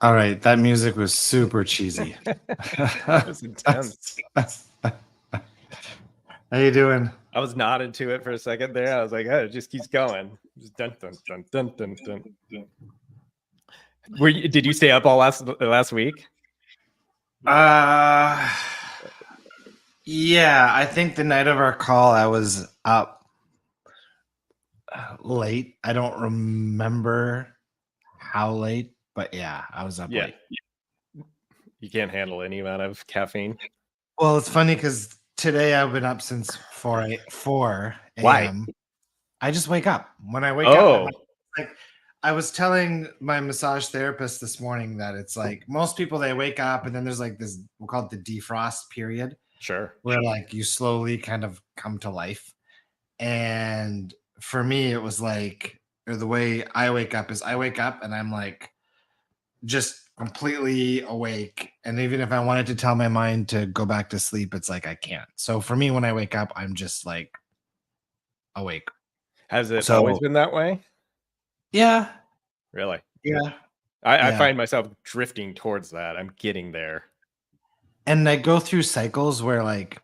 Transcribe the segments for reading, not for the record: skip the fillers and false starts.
All right, that music was super cheesy. That was intense. How you doing? I was nodding to it for a second there. I was like, oh, it just keeps going. Just dun dun dun dun dun dun. Did you stay up all last week? Yeah, I think the night of our call I was up late. I don't remember how late, but yeah, I was up late. You can't handle any amount of caffeine. Well, it's funny because today I've been up since 4 a.m. Why? I just wake up. When I wake up, Oh, like I was telling my massage therapist this morning that it's like most people, they wake up and then there's like this, we'll call it the defrost period, sure. where like you slowly kind of come to life. And for me, it was like, or the way I wake up is I wake up and I'm like just completely awake. And even if I wanted to tell my mind to go back to sleep, it's like I can't. So for me, when I wake up, I'm just like awake. Has it always been that way? Yeah. Really? Yeah. I find myself drifting towards that. I'm getting there. And I go through cycles where like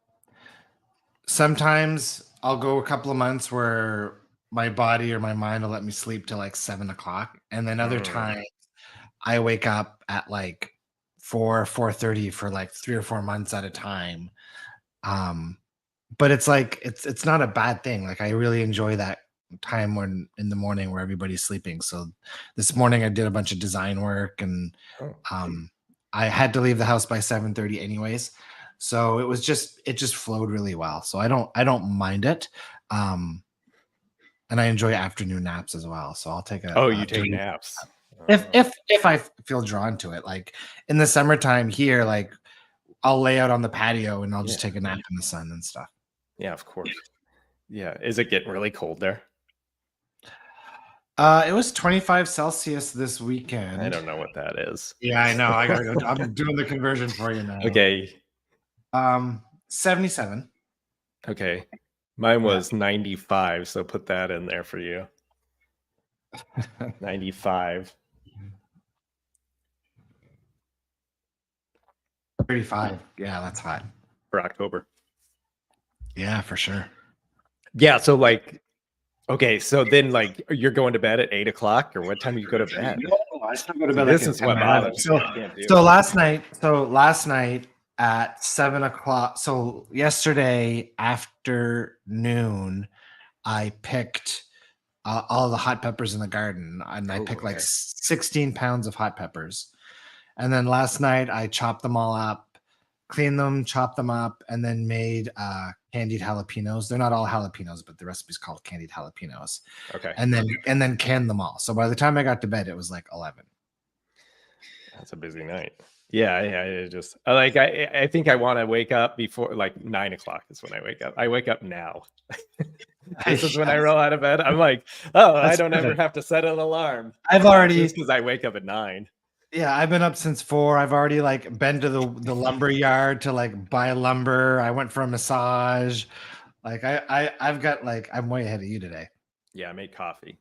sometimes I'll go a couple of months where my body or my mind will let me sleep till like 7 o'clock. And then other times I wake up at like 4:30 for like 3 or 4 months at a time. But it's like it's not a bad thing. Like I really enjoy that time when in the morning where everybody's sleeping. So this morning I did a bunch of design work and I had to leave the house by 7:30 anyways. So it just flowed really well. So I don't mind it. And I enjoy afternoon naps as well. So I'll take a you take naps. If I feel drawn to it. Like in the summertime here, like I'll lay out on the patio and I'll just take a nap in the sun and stuff. Yeah, of course. Yeah. Is it getting really cold there? It was 25 Celsius this weekend. I don't know what that is. Yeah, I know. I gotta go. I'm doing the conversion for you now. Okay. 77. Okay. Mine was 95, so put that in there for you. 95. 35. Yeah, that's hot. For October. Yeah, for sure. Yeah, so like, okay, so then like you're going to bed at 8 o'clock, or what time do you go to bed? No, I still go to bed. This is what bothers me. So last night at 7 o'clock. So yesterday afternoon, I picked all the hot peppers in the garden, and I picked like 16 pounds of hot peppers. And then last night I chopped them all up, cleaned them, chopped them up, and then made candied jalapenos. They're not all jalapenos, but the recipe's called candied jalapenos. Okay. And then canned them all. So by the time I got to bed, it was like 11. That's a busy night. Yeah, I think I want to wake up before like 9 o'clock is when I wake up. I wake up now. This is when I roll out of bed. I'm like, I don't ever have to set an alarm. I've already, just because I wake up at 9. Yeah, I've been up since 4. I've already like been to the lumber yard to like buy lumber. I went for a massage. Like I've got like, I'm way ahead of you today. Yeah, I made coffee.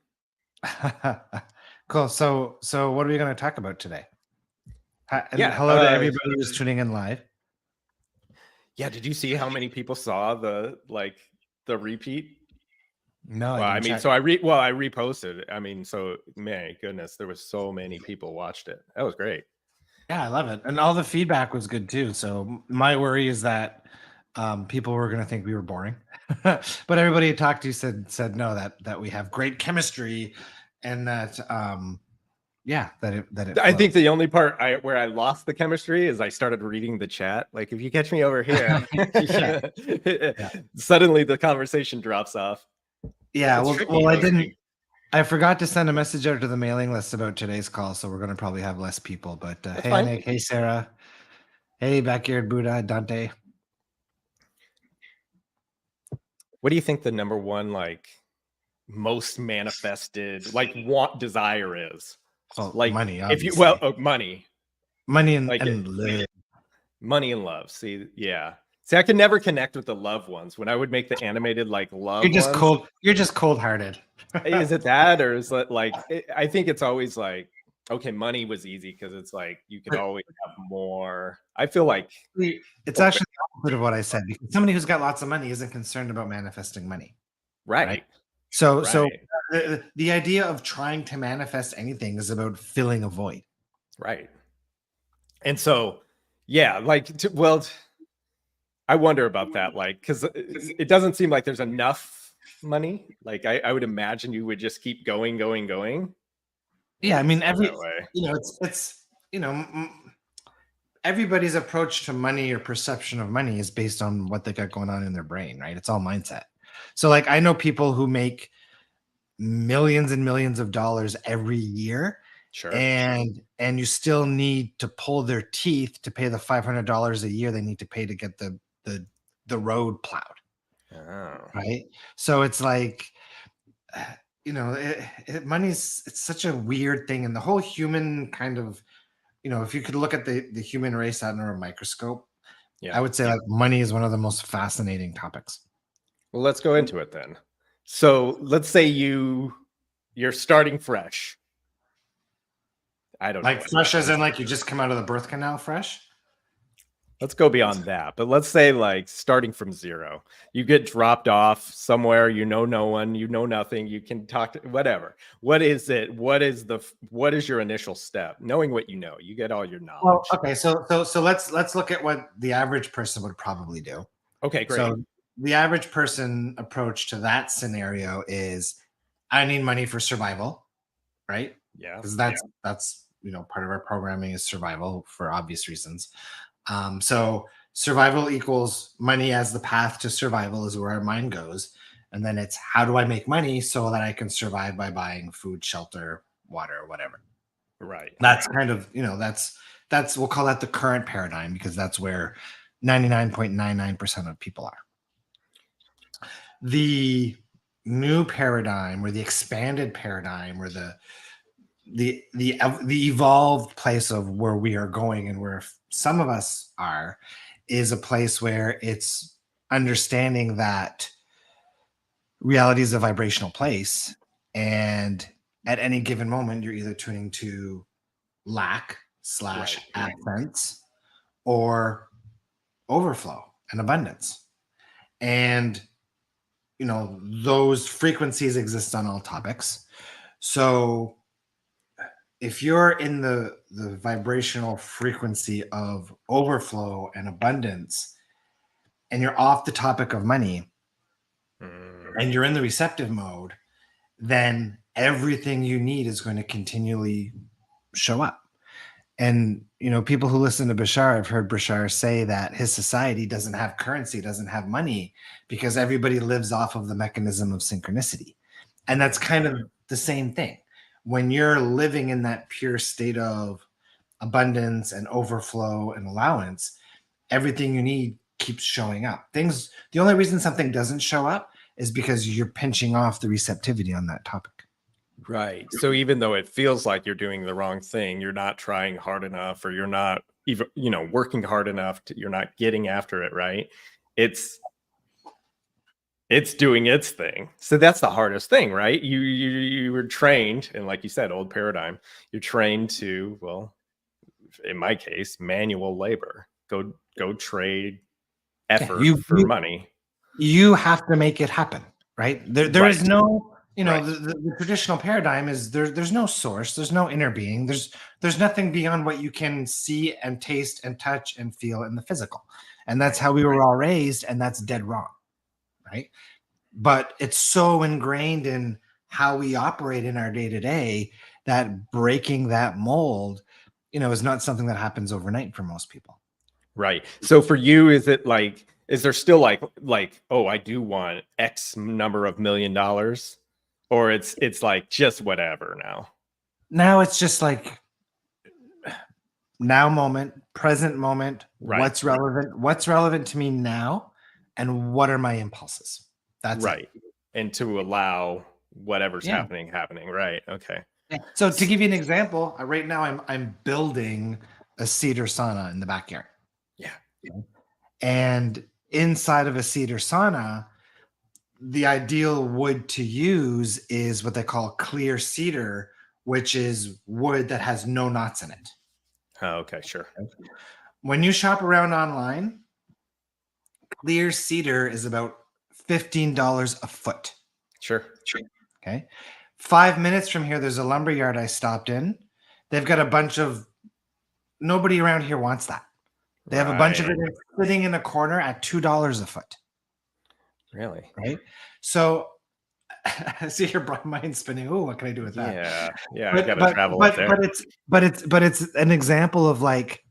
Cool. So what are we going to talk about today? Hello to everybody who's tuning in live. Yeah, did you see how many people saw the repeat? No, well, I mean, so I reposted. I mean, so my goodness, there was so many people watched it. That was great. Yeah, I love it, and all the feedback was good too. So my worry is that people were going to think we were boring, but everybody I talked to said no, that we have great chemistry, and that that it I think the only part where I lost the chemistry is I started reading the chat. Like if you catch me over here, suddenly the conversation drops off. Yeah, well, I forgot to send a message out to the mailing list about today's call, so we're going to probably have less people. But hey, Nick, hey, Sarah, hey, Backyard Buddha, Dante. What do you think the number one like most manifested desire is? Well, like money. Obviously. Money and love. Money and love. See, yeah. See, I can never connect with the love ones. When I would make the animated like love, you're just cold. You're just cold-hearted. Is it that, or is it like? I think it's always like Okay, money was easy because it's like you could always have more. I feel like it's actually the opposite of what I said, because somebody who's got lots of money isn't concerned about manifesting money. right. So Right. the idea of trying to manifest anything is about filling a void. Right. And so, yeah, like, I wonder about that, like, because it doesn't seem like there's enough money. Like, I would imagine you would just keep going. Yeah, I mean, That way. it's everybody's approach to money or perception of money is based on what they got going on in their brain, right? It's all mindset. So like I know people who make millions and millions of dollars every year, Sure. and you still need to pull their teeth to pay the $500 a year they need to pay to get the road plowed, Oh, right? So it's like money's, it's such a weird thing, and the whole human kind of, if you could look at the human race under a microscope, yeah. I would say like money is one of the most fascinating topics. Well, let's go into it then. So let's say you're starting fresh. I don't know. Like fresh as in like you just come out of the birth canal fresh? Let's go beyond that. But let's say like starting from zero. You get dropped off somewhere, no one, nothing. You can talk to whatever. What is it? What is your initial step? Knowing what you know. You get all your knowledge. Well, okay, so let's look at what the average person would probably do. Okay, great. So the average person approach to that scenario is, I need money for survival, right? Yeah. Because that's part of our programming is survival for obvious reasons. So survival equals money as the path to survival is where our mind goes. And then it's, how do I make money so that I can survive by buying food, shelter, water, whatever. Right. That's kind of, that's we'll call that the current paradigm, because that's where 99.99% of people are. The new paradigm, or the expanded paradigm, or the evolved place of where we are going, and where some of us are, is a place where it's understanding that reality is a vibrational place, and at any given moment you're either tuning to lack / absence, or overflow and abundance. And those frequencies exist on all topics. So if you're in the vibrational frequency of overflow and abundance, and you're off the topic of money, and you're in the receptive mode, then everything you need is going to continually show up. And people who listen to Bashar, I've heard Bashar say that his society doesn't have currency, doesn't have money, because everybody lives off of the mechanism of synchronicity. And that's kind of the same thing. When you're living in that pure state of abundance and overflow and allowance, everything you need keeps showing up. The only reason something doesn't show up is because you're pinching off the receptivity on that topic. Right. So even though it feels like you're doing the wrong thing, you're not trying hard enough, or you're not even, working hard enough you're not getting after it, right? It's doing its thing. So that's the hardest thing, right? You were trained, and like you said, old paradigm, you're trained to, well, in my case, manual labor. Go trade effort for money. You have to make it happen, right? There is no, the traditional paradigm is there's no source, there's no inner being, there's nothing beyond what you can see and taste and touch and feel in the physical. And that's how we were all raised, and that's dead wrong, right? But it's so ingrained in how we operate in our day-to-day that breaking that mold, is not something that happens overnight for most people. Right. So for you, is there still like, oh, I do want X number of $1 million, or it's like just whatever now? Now it's just like now moment, present moment, right. What's relevant to me now, and what are my impulses? That's right. It. And to allow whatever's happening. Right. Okay. Yeah. So to give you an example, right now I'm building a cedar sauna in the backyard. Yeah. And inside of a cedar sauna, the ideal wood to use is what they call clear cedar, which is wood that has no knots in it. Oh, okay, sure. When you shop around online, clear cedar is about $15 a foot. Sure. Okay. 5 minutes from here, there's a lumber yard I stopped in. They've got a bunch of, nobody around here wants that. They have a bunch of it sitting in a corner at $2 a foot. Really? Right. So I see your mind spinning. Oh, what can I do with that? Yeah. I gotta travel up there. But it's an example of like,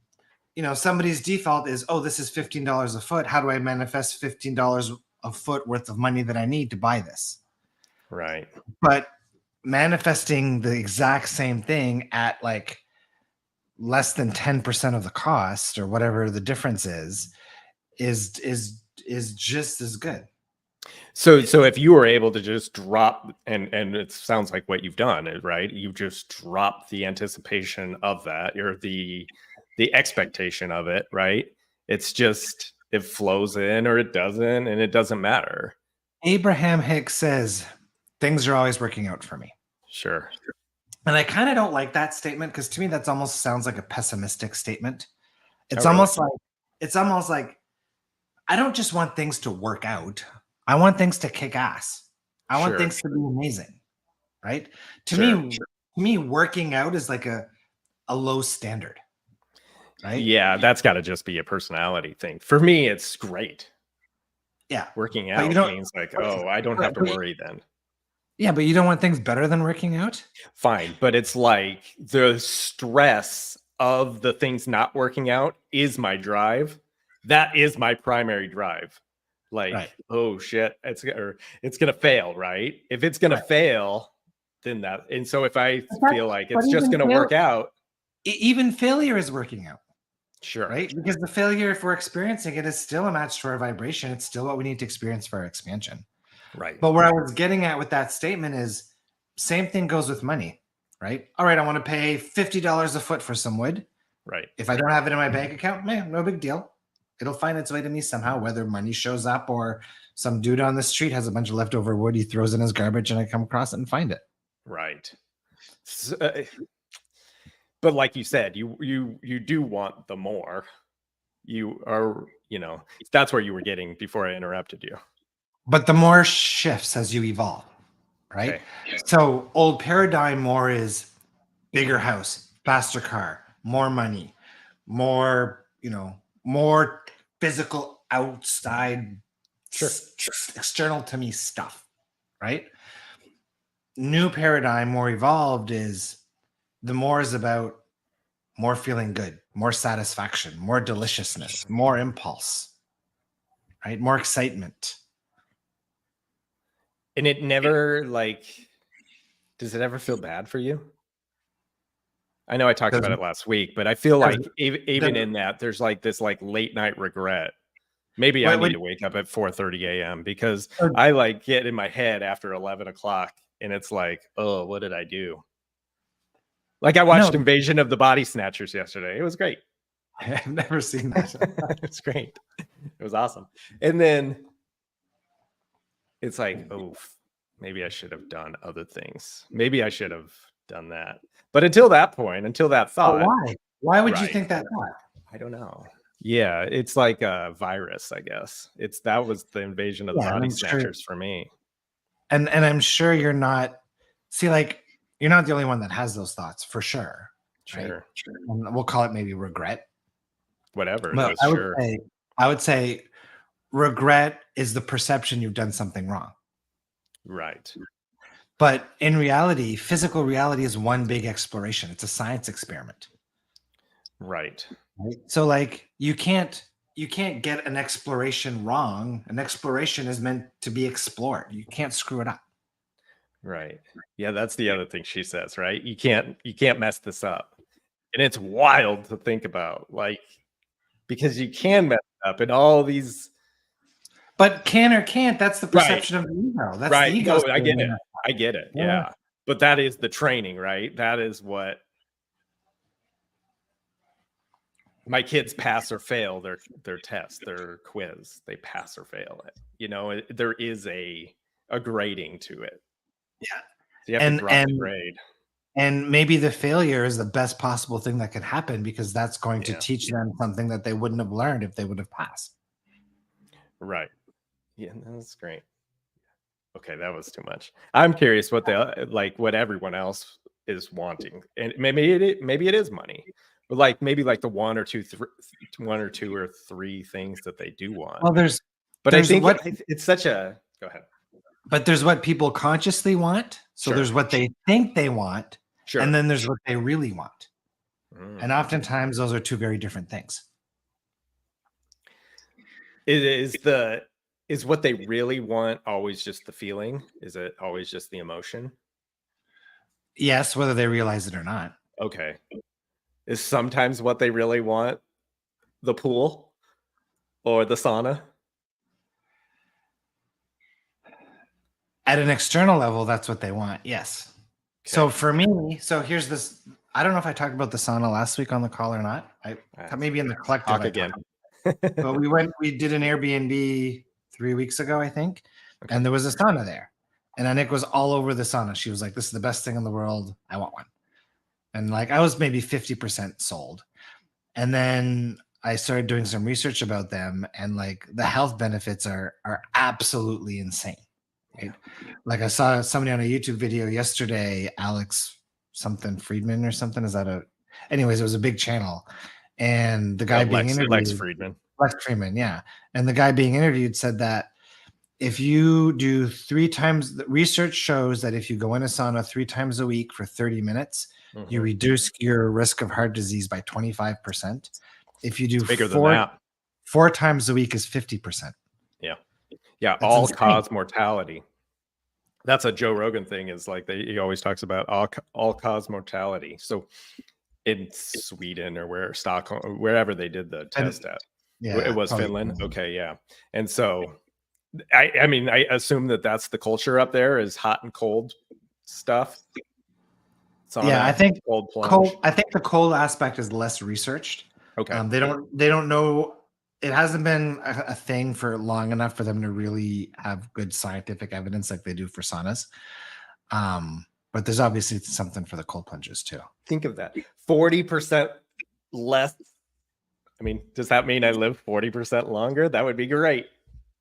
somebody's default is, oh, this is $15 a foot. How do I manifest $15 a foot worth of money that I need to buy this? Right. But manifesting the exact same thing at like less than 10% of the cost or whatever the difference is just as good. So if you were able to just drop, and it sounds like what you've done, right? You just drop the anticipation of that, or the expectation of it, right? It's just, it flows in or it doesn't, and it doesn't matter. Abraham-Hicks says things are always working out for me. Sure. And I kind of don't like that statement, because to me that's almost sounds like a pessimistic statement. It's really? almost like I don't just want things to work out. I want things to kick ass. I want things to be amazing. Right? To me, working out is like a low standard. Right? Yeah, that's got to just be a personality thing. For me, it's great. Yeah. Working out means like, oh, I don't have to worry then. Yeah, but you don't want things better than working out? Fine, but it's like the stress of the things not working out is my drive. That is my primary drive. Like, oh shit, it's gonna fail, right? If it's gonna fail, then that. And so if I feel like it's just gonna work out, even failure is working out. Sure. Right? Because the failure, if we're experiencing it, is still a match to our vibration. It's still what we need to experience for our expansion. Right. But where I was getting at with that statement is, same thing goes with money, right? All right, I want to pay $50 a foot for some wood. Right. If I don't have it in my bank account, man, no big deal. It'll find its way to me somehow, whether money shows up or some dude on the street has a bunch of leftover wood he throws in his garbage and I come across it and find it. Right. So, but like you said, you do want the more. You are, that's where you were getting before I interrupted you. But the more shifts as you evolve, right? Okay. So old paradigm more is bigger house, faster car, more money, more, more physical outside, external to me stuff, right? New paradigm, more evolved, is the more is about more feeling good, more satisfaction, more deliciousness, more impulse, right? More excitement. And it never, does it ever feel bad for you? I know I talked about it last week, but I feel like even in that, there's like this late night regret. Maybe I need to wake up at 4:30 a.m. because I get in my head after 11 o'clock and it's like, oh, what did I do? Like I watched Invasion of the Body Snatchers yesterday. It was great. I've never seen that. It's great. It was awesome. And then it's like, oh, maybe I should have done other things. Maybe I should have done that. But until that point, until that thought. Why? Why would you think that thought? I don't know. Yeah, it's like a virus, I guess. That was the Invasion of the Body Snatchers for me. And I'm sure you're not, you're not the only one that has those thoughts, for sure. Sure. Right? And we'll call it maybe regret. Whatever. But I would say regret is the perception you've done something wrong. Right. But in reality, physical reality is one big exploration. It's a science experiment. Right. So you can't get an exploration wrong. An exploration is meant to be explored. You can't screw it up. Right. Yeah, that's the other thing she says, right? You can't mess this up. And it's wild to think about, because you can mess it up and all these. But can or can't, that's the perception of the ego. That's the ego. No, I get it. Yeah. But that is the training, right? That is what my kids pass or fail their test, their quiz. They pass or fail it. There is a grading to it. Yeah. So you have to drop the grade. And maybe the failure is the best possible thing that could happen, because that's going to Yeah. teach them something that they wouldn't have learned if they would have passed. Right. Yeah, that's great. Okay, that was too much. I'm curious what what everyone else is wanting, and maybe it is money, but like maybe like the one or two or three things that they do want. Well, But I there's think what it's such a go ahead. but there's what people consciously want. So Sure, there's what they think they want, and sure. then there's what they really want. And Mm. oftentimes those are two very different things. Is what they really want always just the feeling? Is it always just the emotion? Yes, whether they realize it or not. Okay. Is sometimes what they really want the pool or the sauna? At an external level, that's what they want. Yes. So for me, here's this. I don't know if I talked about the sauna last week on the call or not. Maybe in the collective. Talk again. But we did an Airbnb 3 weeks ago, I think, and there was a sauna there. And Anik was all over the sauna. She was like, "This is the best thing in the world. I want one." And like I was maybe 50% sold. And then I started doing some research about them, and like the health benefits are absolutely insane. Right? Like I saw somebody on a YouTube video yesterday, Alex something Friedman or something. Is that anyways, it was a big channel. And the guy being interviewed, Lex Friedman, yeah. And the guy being interviewed said that if you do 3 times, the research shows that if you go in a sauna 3 times a week for 30 minutes, you reduce your risk of heart disease by 25%. If you do four times a week is 50%. Yeah. Yeah. That's all insane. Cause mortality. That's a Joe Rogan thing, is like he always talks about all cause mortality. So in Sweden or Stockholm, or wherever they did the test at, it was Finland. Okay. Yeah. And so I mean, I assume that's the culture up there, is hot and cold stuff. Sauna, yeah, I think cold. I think the cold aspect is less researched. Okay. They don't know. It hasn't been a thing for long enough for them to really have good scientific evidence like they do for saunas. But there's obviously something for the cold plunges too. Think of that. 40% less. I mean, does that mean I live 40% longer? That would be great.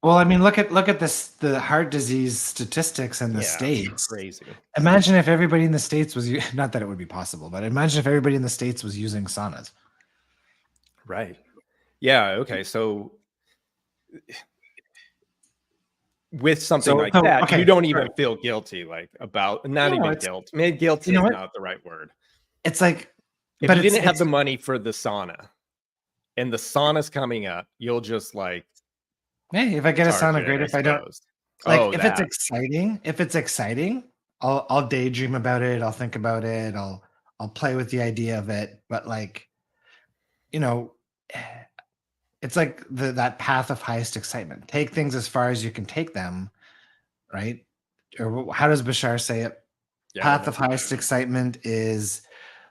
Well, I mean, look at this, the heart disease statistics in the States. Crazy. Imagine if everybody in the States was, not that it would be possible, but imagine if everybody in the States was using saunas. Right. Yeah. Okay. So with something like that, you don't even feel guilty, like about guilt. Maybe guilty is not the right word. It's like, if you didn't have the money for the sauna and the sauna's coming up, you'll just like, hey, if I get a sauna, great. If I don't, like, if it's exciting, I'll daydream about it. I'll think about it. I'll play with the idea of it. But like, it's like that path of highest excitement. Take things as far as you can take them, right? Or how does Bashar say it? Yeah, path of highest excitement is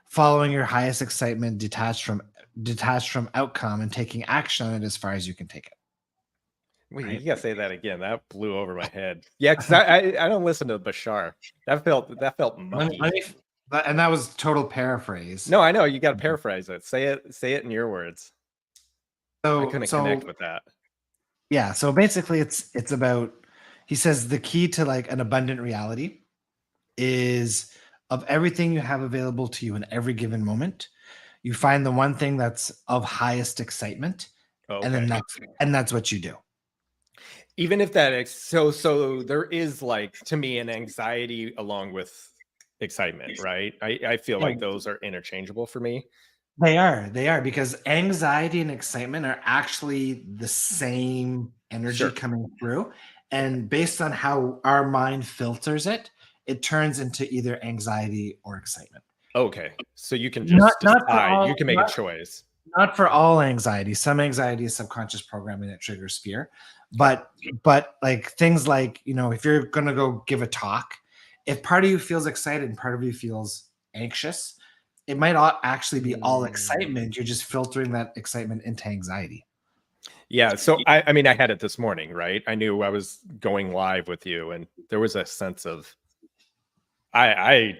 following your highest excitement, detached from outcome, and taking action on it as far as you can take it. Wait, right? You gotta say that again. That blew over my head. Yeah, because I don't listen to Bashar. That felt monkey. And that was total paraphrase. No, I know, you got to paraphrase it. Say it in your words. So I couldn't connect with that. Yeah, so basically it's about, he says the key to like an abundant reality is, of everything you have available to you in every given moment, you find the one thing that's of highest excitement, and then that's what you do. Even if that so there is, like, to me, an anxiety along with excitement, right? I feel like those are interchangeable for me. They are, because anxiety and excitement are actually the same energy coming through. And based on how our mind filters it, it turns into either anxiety or excitement. Okay. So you can just decide, you can make a choice. Not for all anxiety. Some anxiety is subconscious programming that triggers fear. But like things like, if you're going to go give a talk, if part of you feels excited and part of you feels anxious, it might actually be all excitement. You're just filtering that excitement into anxiety. Yeah. So I mean, I had it this morning, right? I knew I was going live with you, and there was a sense of, I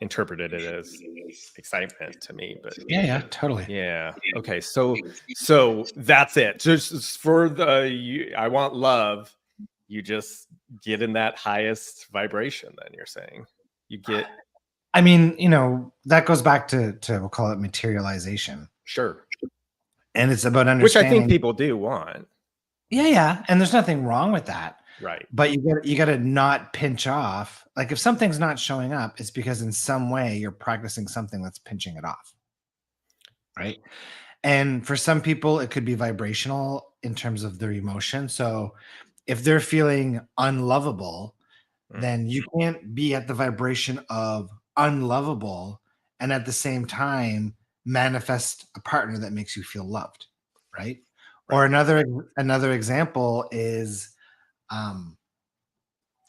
interpreted it as excitement to me, but Yeah, totally. yeah. Okay, so that's it. Just for I want love. You just get in that highest vibration. Then you're saying you get. I mean, that goes back to we'll call it materialization, Sure. and it's about Which I think understanding. people do want. Yeah, and there's nothing wrong with that. Right. But you got to not pinch off. Like if something's not showing up, it's because in some way you're practicing something that's pinching it off, right? And for some people, it could be vibrational in terms of their emotion. So if they're feeling unlovable, then you can't be at the vibration of unlovable and at the same time manifest a partner that makes you feel loved, right? Or another example is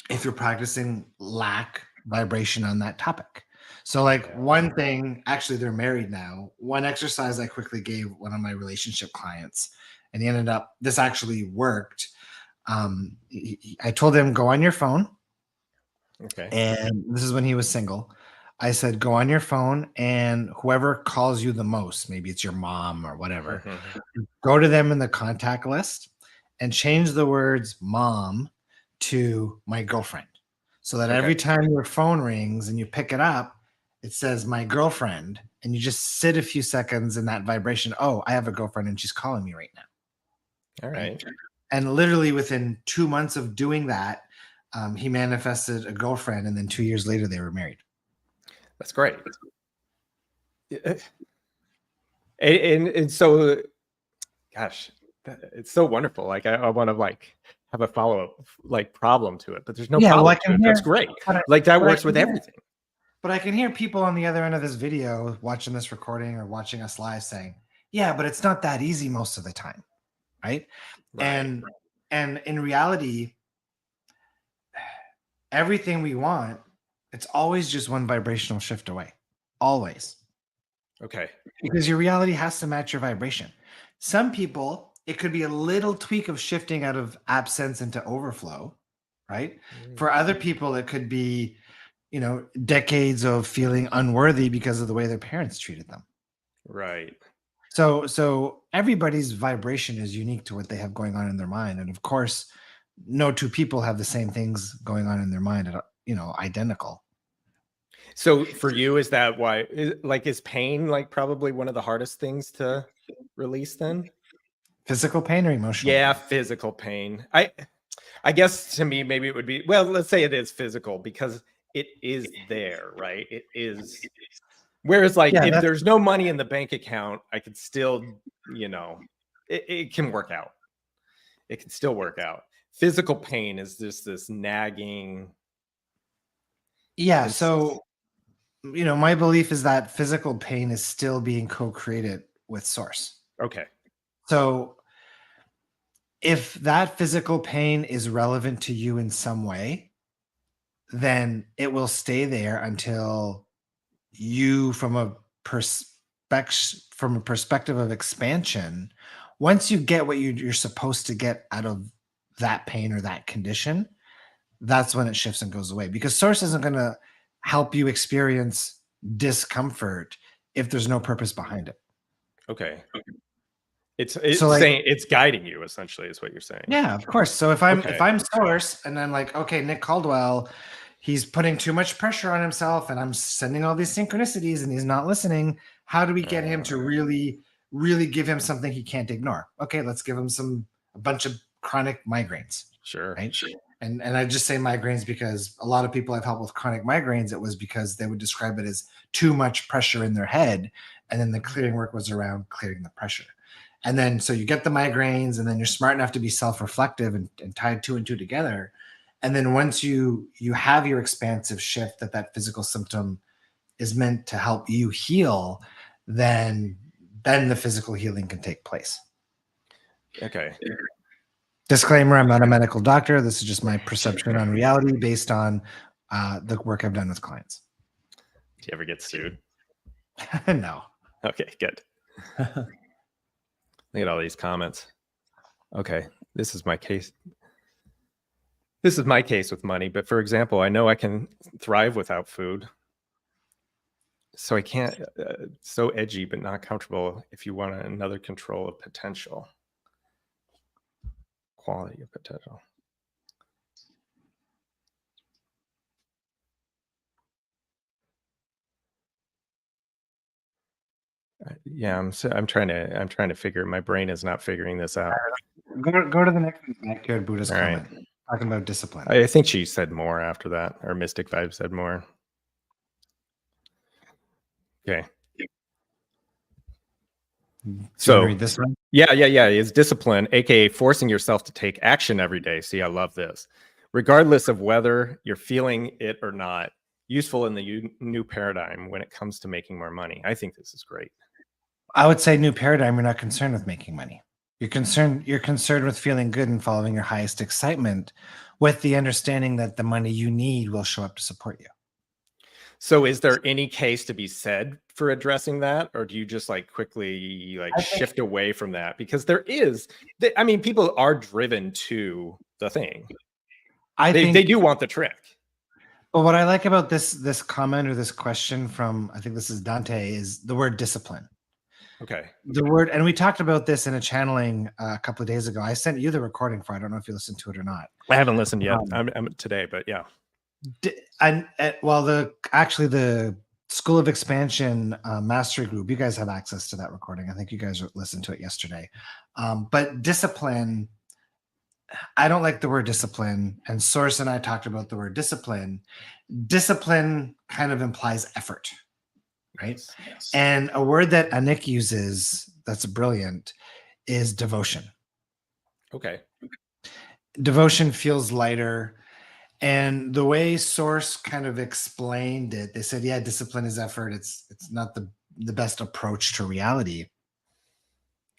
if you're practicing lack vibration on that topic. So like one thing, actually they're married now. One exercise I quickly gave one of my relationship clients, and he ended up, this actually worked. I told him, go on your phone. Okay. And this is when he was single. I said, go on your phone and whoever calls you the most, maybe it's your mom or whatever, go to them in the contact list and change the words mom to my girlfriend. So that every time your phone rings and you pick it up, it says my girlfriend. And you just sit a few seconds in that vibration. Oh, I have a girlfriend and she's calling me right now. All right. And literally within 2 months of doing that, he manifested a girlfriend, and then 2 years later they were married. That's great. And so, gosh, it's so wonderful. Like I want to like have a follow-up like problem to it, but there's no problem to it. That's great. Like that works with everything. But I can hear people on the other end of this video watching this recording or watching us live saying, yeah, but it's not that easy most of the time. Right. And in reality, everything we want, it's always just one vibrational shift away. Always. Okay. Because your reality has to match your vibration. Some people, it could be a little tweak of shifting out of absence into overflow, right? For other people, it could be, decades of feeling unworthy because of the way their parents treated them. Right. So everybody's vibration is unique to what they have going on in their mind. And of course, no two people have the same things going on in their mind, identical. So for you, is that why, is pain like probably one of the hardest things to release then? Physical pain or emotional? Yeah, physical pain. I guess to me, maybe it would be, well, let's say it is physical because it is there, right? It is. Whereas like if there's no money in the bank account, I could still, it can work out. It can still work out. Physical pain is just this nagging. Yeah. So, my belief is that physical pain is still being co-created with source. Okay. So if that physical pain is relevant to you in some way, then it will stay there until you, from a perspective of expansion, once you get what you're supposed to get out of that pain or that condition, that's when it shifts and goes away, because source isn't going to help you experience discomfort if there's no purpose behind it. Okay. It's saying it's guiding you, essentially, is what you're saying. Yeah, of course. So if I'm source and I'm like, okay, Nick Caldwell, he's putting too much pressure on himself and I'm sending all these synchronicities and he's not listening. How do we get him to really, really give him something he can't ignore? Okay, let's give him a bunch of chronic migraines. Sure. Right. And I just say migraines because a lot of people I've helped with chronic migraines, it was because they would describe it as too much pressure in their head. And then the clearing work was around clearing the pressure. And then, so you get the migraines and then you're smart enough to be self-reflective and tie 2 and 2 together. And then once you have your expansive shift that physical symptom is meant to help you heal, then the physical healing can take place. Okay. Disclaimer, I'm not a medical doctor. This is just my perception on reality based on the work I've done with clients. Do you ever get sued? No. Okay, good. Look at all these comments. Okay, this is my case. This is my case with money, but for example, I know I can thrive without food. So I can't, so edgy, but not comfortable if you want another control of potential. Quality of potential. Yeah, I'm trying to figure. My brain is not figuring this out. Go to the next backyard Buddhist All right. comment talking about discipline. I think she said more after that, or Mystic Vibe said more. Okay. So read this one. Yeah. Is discipline, aka forcing yourself to take action every day. See, I love this. Regardless of whether you're feeling it or not, useful in the new paradigm when it comes to making more money. I think this is great. I would say new paradigm. You're not concerned with making money. You're concerned with feeling good and following your highest excitement, with the understanding that the money you need will show up to support you. So is there any case to be said for addressing that, or do you just like quickly shift away from that? Because there is, I mean, people are driven to the thing. They do want the trick. But what I like about this comment or this question from, I think this is Dante, is the word discipline. Okay. The word, and we talked about this in a channeling a couple of days ago. I sent you the recording for. I don't know if you listened to it or not. I haven't listened yet. I'm today, but yeah. Well, the School of Expansion mastery group, you guys have access to that recording. I think you guys listened to it yesterday. But discipline, I don't like the word discipline. And Source and I talked about the word discipline. Discipline kind of implies effort, right? Yes. And a word that Anik uses that's brilliant is devotion. Okay. Devotion feels lighter. And the way Source kind of explained it, they said, yeah, discipline is effort. It's not the best approach to reality.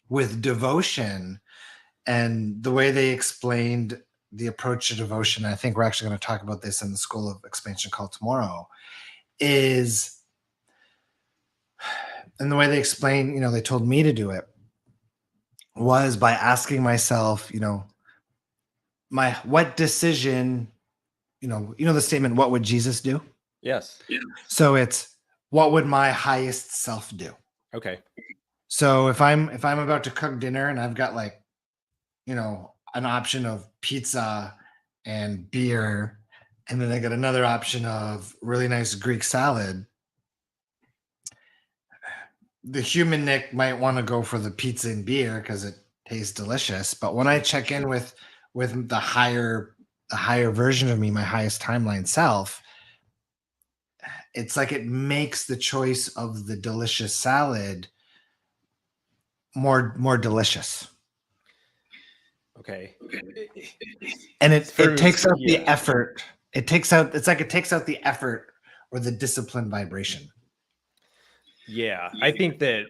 With devotion, and the way they explained the approach to devotion, I think we're actually going to talk about this in the School of Expansion call tomorrow, is, and the way they explained, they told me to do it, was by asking myself, what decision, the statement, what would Jesus do? Yes. So it's, what would my highest self do? Okay. So if I'm about to cook dinner and I've got an option of pizza and beer, and then I got another option of really nice Greek salad, the human Nick might want to go for the pizza and beer because it tastes delicious. But when I check in with the higher version of me, my highest timeline self, it's like it makes the choice of the delicious salad more delicious. Okay. And it takes out the effort. It takes out the effort or the discipline vibration. Yeah, I think that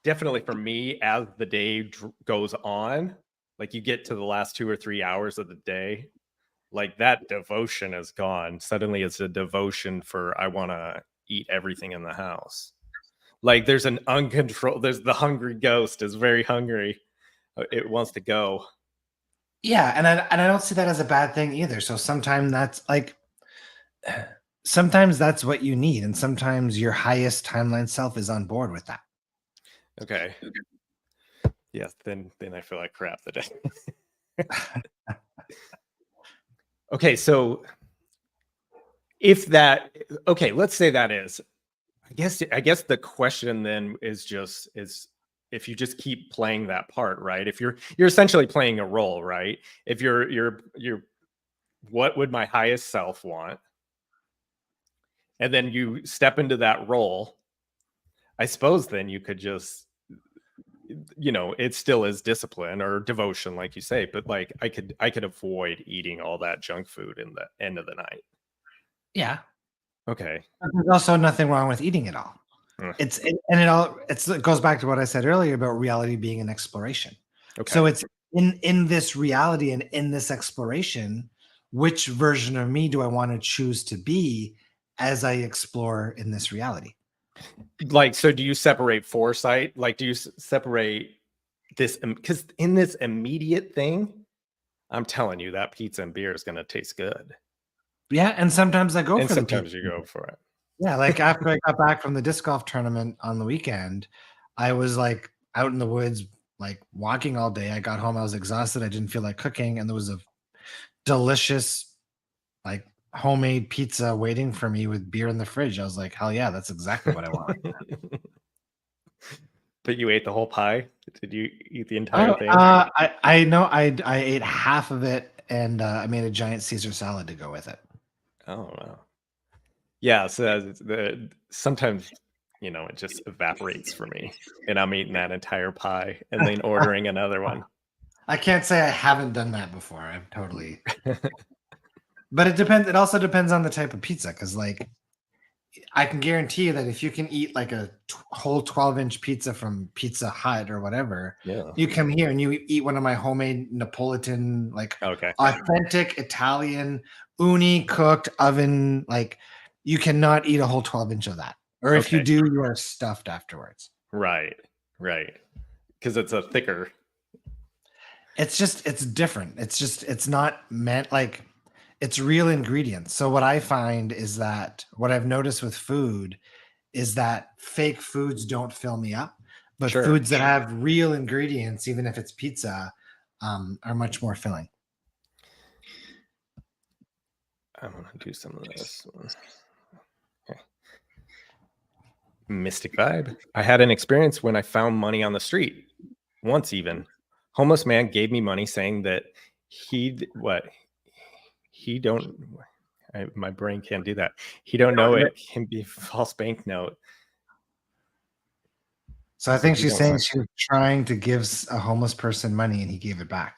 definitely for me, as the day goes on, like you get to the last 2 or 3 hours of the day, like that devotion is gone. Suddenly it's a devotion for, I want to eat everything in the house. Like there's the hungry ghost is very hungry. It wants to go. Yeah. And I don't see that as a bad thing either. So sometimes that's what you need. And sometimes your highest timeline self is on board with that. Okay. Yes. Then I feel like crap the day. Okay. So let's say that is, I guess the question then is if you just keep playing that part, right? If you're essentially playing a role, right? If you're what would my highest self want? And then you step into that role, I suppose then you could just, it still is discipline or devotion, like you say, but like I could avoid eating all that junk food in the end of the night. Yeah. Okay. There's also nothing wrong with eating it all. It goes back to what I said earlier about reality being an exploration. Okay. So it's in this reality and in this exploration, which version of me do I want to choose to be as I explore in this reality? Like, so do you separate foresight? Like, do you separate this? Because in this immediate thing, I'm telling you, that pizza and beer is going to taste good. Yeah, and sometimes I go And for the sometimes pizza. you go for it. Yeah, like after I got back from the disc golf tournament on the weekend, I was like out in the woods, like walking all day. I got home, I was exhausted. I didn't feel like cooking, and there was a delicious, like homemade pizza waiting for me with beer in the fridge. I was like, hell yeah, that's exactly what I want. But you ate the whole pie? Did you eat the entire Oh, thing? I know I ate half of it, and I made a giant Caesar salad to go with it. Oh wow. Yeah, so sometimes it just evaporates for me, and I'm eating that entire pie and then ordering another one. I can't say I haven't done that before. I've totally, but it depends. It also depends on the type of pizza, because like I can guarantee you that if you can eat like a whole 12-inch pizza from Pizza Hut or whatever, Yeah. you come here and you eat one of my homemade Napolitan, like Okay. authentic Italian, uni cooked oven, like you cannot eat a whole 12-inch of that. Or if you Okay. do, you are stuffed afterwards. Right. Because it's a thicker. It's different. It's not meant like it's real ingredients. So what I find is that what I've noticed with food is that fake foods don't fill me up, but Sure. foods that have real ingredients, even if it's pizza, are much more filling. I'm gonna do some of this one. Okay. Mystic vibe. I had an experience when I found money on the street. Once even, homeless man gave me money saying that my brain can't do that. He don't know it can be false banknote. So I think she's saying she was trying to give a homeless person money and he gave it back.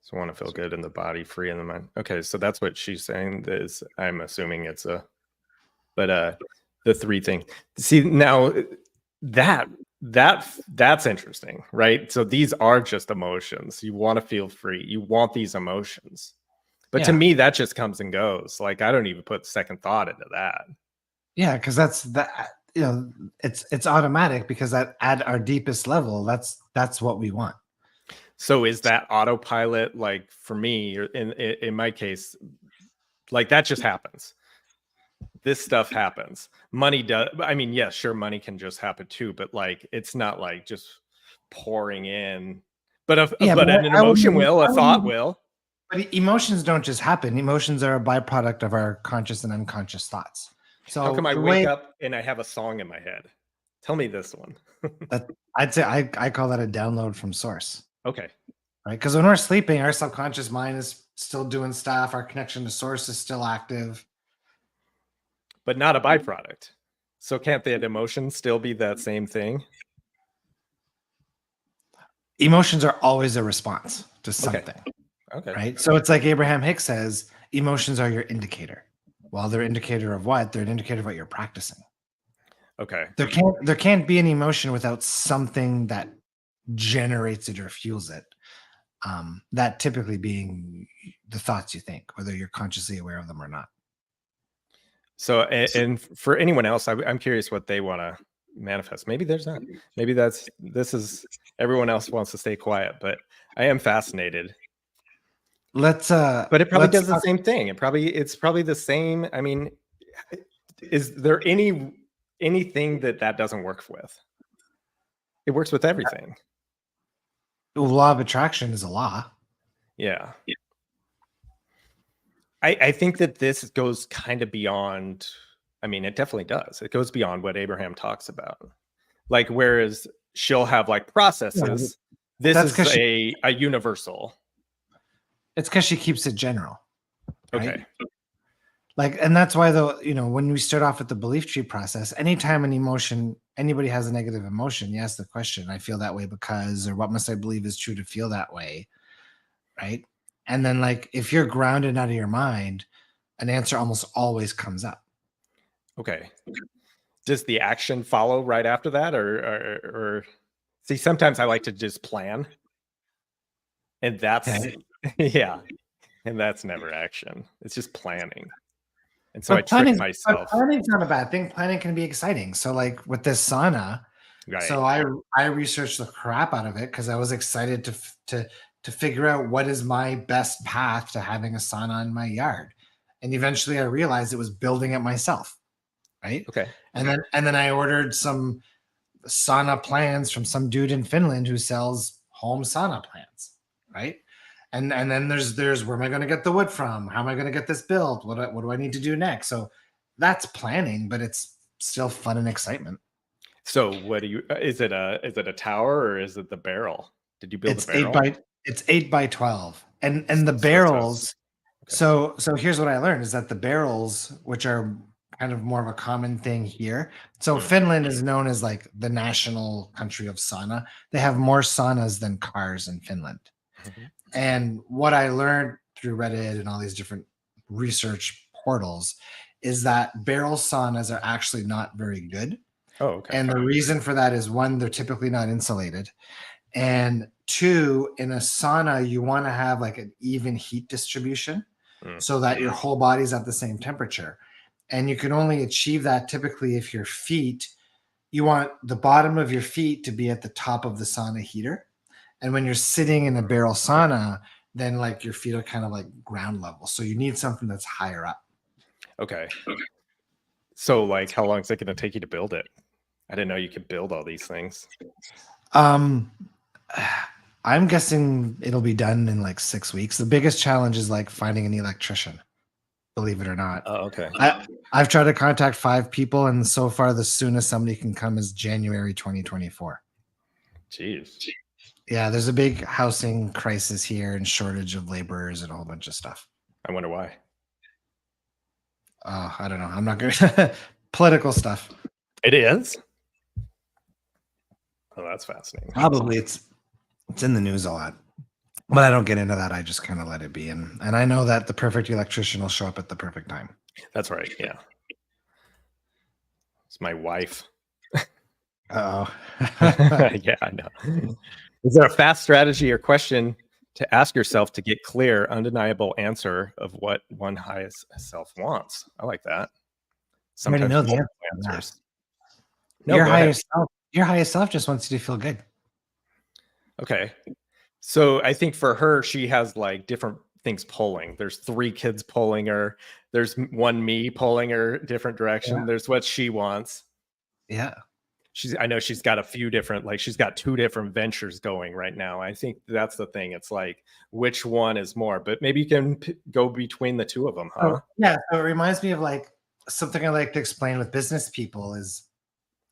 So want to feel good in the body, free in the mind. Okay, so that's what she's saying. Is I'm assuming it's but the three thing. See, now that's interesting, right? So these are just emotions. You want to feel free. You want these emotions. But to me, that just comes and goes. Like I don't even put second thought into that. Yeah, because that's that. It's automatic, because that at our deepest level, that's what we want. So is that autopilot, like for me, or in my case, like that just happens? This stuff happens. Money does. I mean, yes, sure, money can just happen too, but like it's not like just pouring in. But an emotion will, a thought will. But emotions don't just happen. Emotions are a byproduct of our conscious and unconscious thoughts. So how come I wake up and I have a song in my head? Tell me this one. I'd say I call that a download from source. Okay. Right? Because when we're sleeping, our subconscious mind is still doing stuff. Our connection to source is still active. But not a byproduct. So can't that emotion still be that same thing? Emotions are always a response to something. Okay. Right? So it's like Abraham-Hicks says, emotions are your indicator. Well, they're indicator of what? They're an indicator of what you're practicing. Okay. There can't be an emotion without something that generates it or fuels it. That typically being the thoughts you think, whether you're consciously aware of them or not. So, and for anyone else, I'm curious what they want to manifest. Maybe there's not. Maybe this is everyone else wants to stay quiet, but I am fascinated. But it probably does the same thing. It's probably the same. I mean, is there anything that doesn't work with? It works with everything. The law of attraction is a law. Yeah. I think that this goes kind of beyond. I mean, it definitely does. It goes beyond what Abraham talks about. Like, whereas she'll have like processes, this is a universal. It's because she keeps it general. Right? Okay. Like, and that's why though, when we start off with the belief tree process, anytime anybody has a negative emotion, you ask the question, I feel that way because, or what must I believe is true to feel that way? Right. And then like, if you're grounded out of your mind, an answer almost always comes up. Okay. Does the action follow right after that? Or see, sometimes I like to just plan. And that's, yeah. And that's never action. It's just planning. And so I trick myself. Planning's not a bad thing. Planning can be exciting. So like with this sauna, Right. So I researched the crap out of it because I was excited to figure out what is my best path to having a sauna in my yard. And eventually I realized it was building it myself, right? Okay. And then I ordered some sauna plans from some dude in Finland who sells home sauna plans, right? And then there's where am I going to get the wood from? How am I going to get this built? What do I need to do next? So that's planning, but it's still fun and excitement. So what do you? Is it a tower or is it the barrel? Did you build a It's eight barrel? by it's 8 by 12, and the So it's a barrels. okay. So here's what I learned is that the barrels, which are kind of more of a common thing here. So Mm. Finland is known as like the national country of sauna. They have more saunas than cars in Finland. Mhm. And what I learned through Reddit and all these different research portals is that barrel saunas are actually not very good. Oh, okay. And the reason for that is one, they're typically not insulated. And two, in a sauna, you want to have like an even heat distribution Mm. so that your whole body's at the same temperature. And you can only achieve that typically if your feet, you want the bottom of your feet to be at the top of the sauna heater. And when you're sitting in a barrel sauna, then like your feet are kind of like ground level. So you need something that's higher up. Okay. So like, how long is it going to take you to build it? I didn't know you could build all these things. Um, I'm guessing it'll be done in like 6 weeks. The biggest challenge is like finding an electrician, believe it or not. Oh, okay. I've tried to contact 5 people, and so far the soonest somebody can come is January 2024. Jeez. Yeah, there's a big housing crisis here and shortage of laborers and a whole bunch of stuff. I wonder why. I don't know. I'm not going to political stuff. It is. Oh, that's fascinating. Probably it's in the news a lot, but I don't get into that. I just kind of let it be, and I know that the perfect electrician will show up at the perfect time. That's right. Yeah. It's my wife. Oh, Yeah, I know. Is there a fast strategy or question to ask yourself to get clear, undeniable answer of what one highest self wants? I like that. I already know the multiple answer to that. answers. No, Your go ahead. higher self just wants you to feel good. Okay. So I think for her, she has like different things pulling. There's 3 kids pulling her. There's one me pulling her different direction. Yeah. There's what she wants. Yeah. I know she's got a few different, like she's got 2 different ventures going right now. I think that's the thing. It's like, which one is more, but maybe you can go between the 2 of them, huh? Yeah. So it reminds me of like something I like to explain with business people is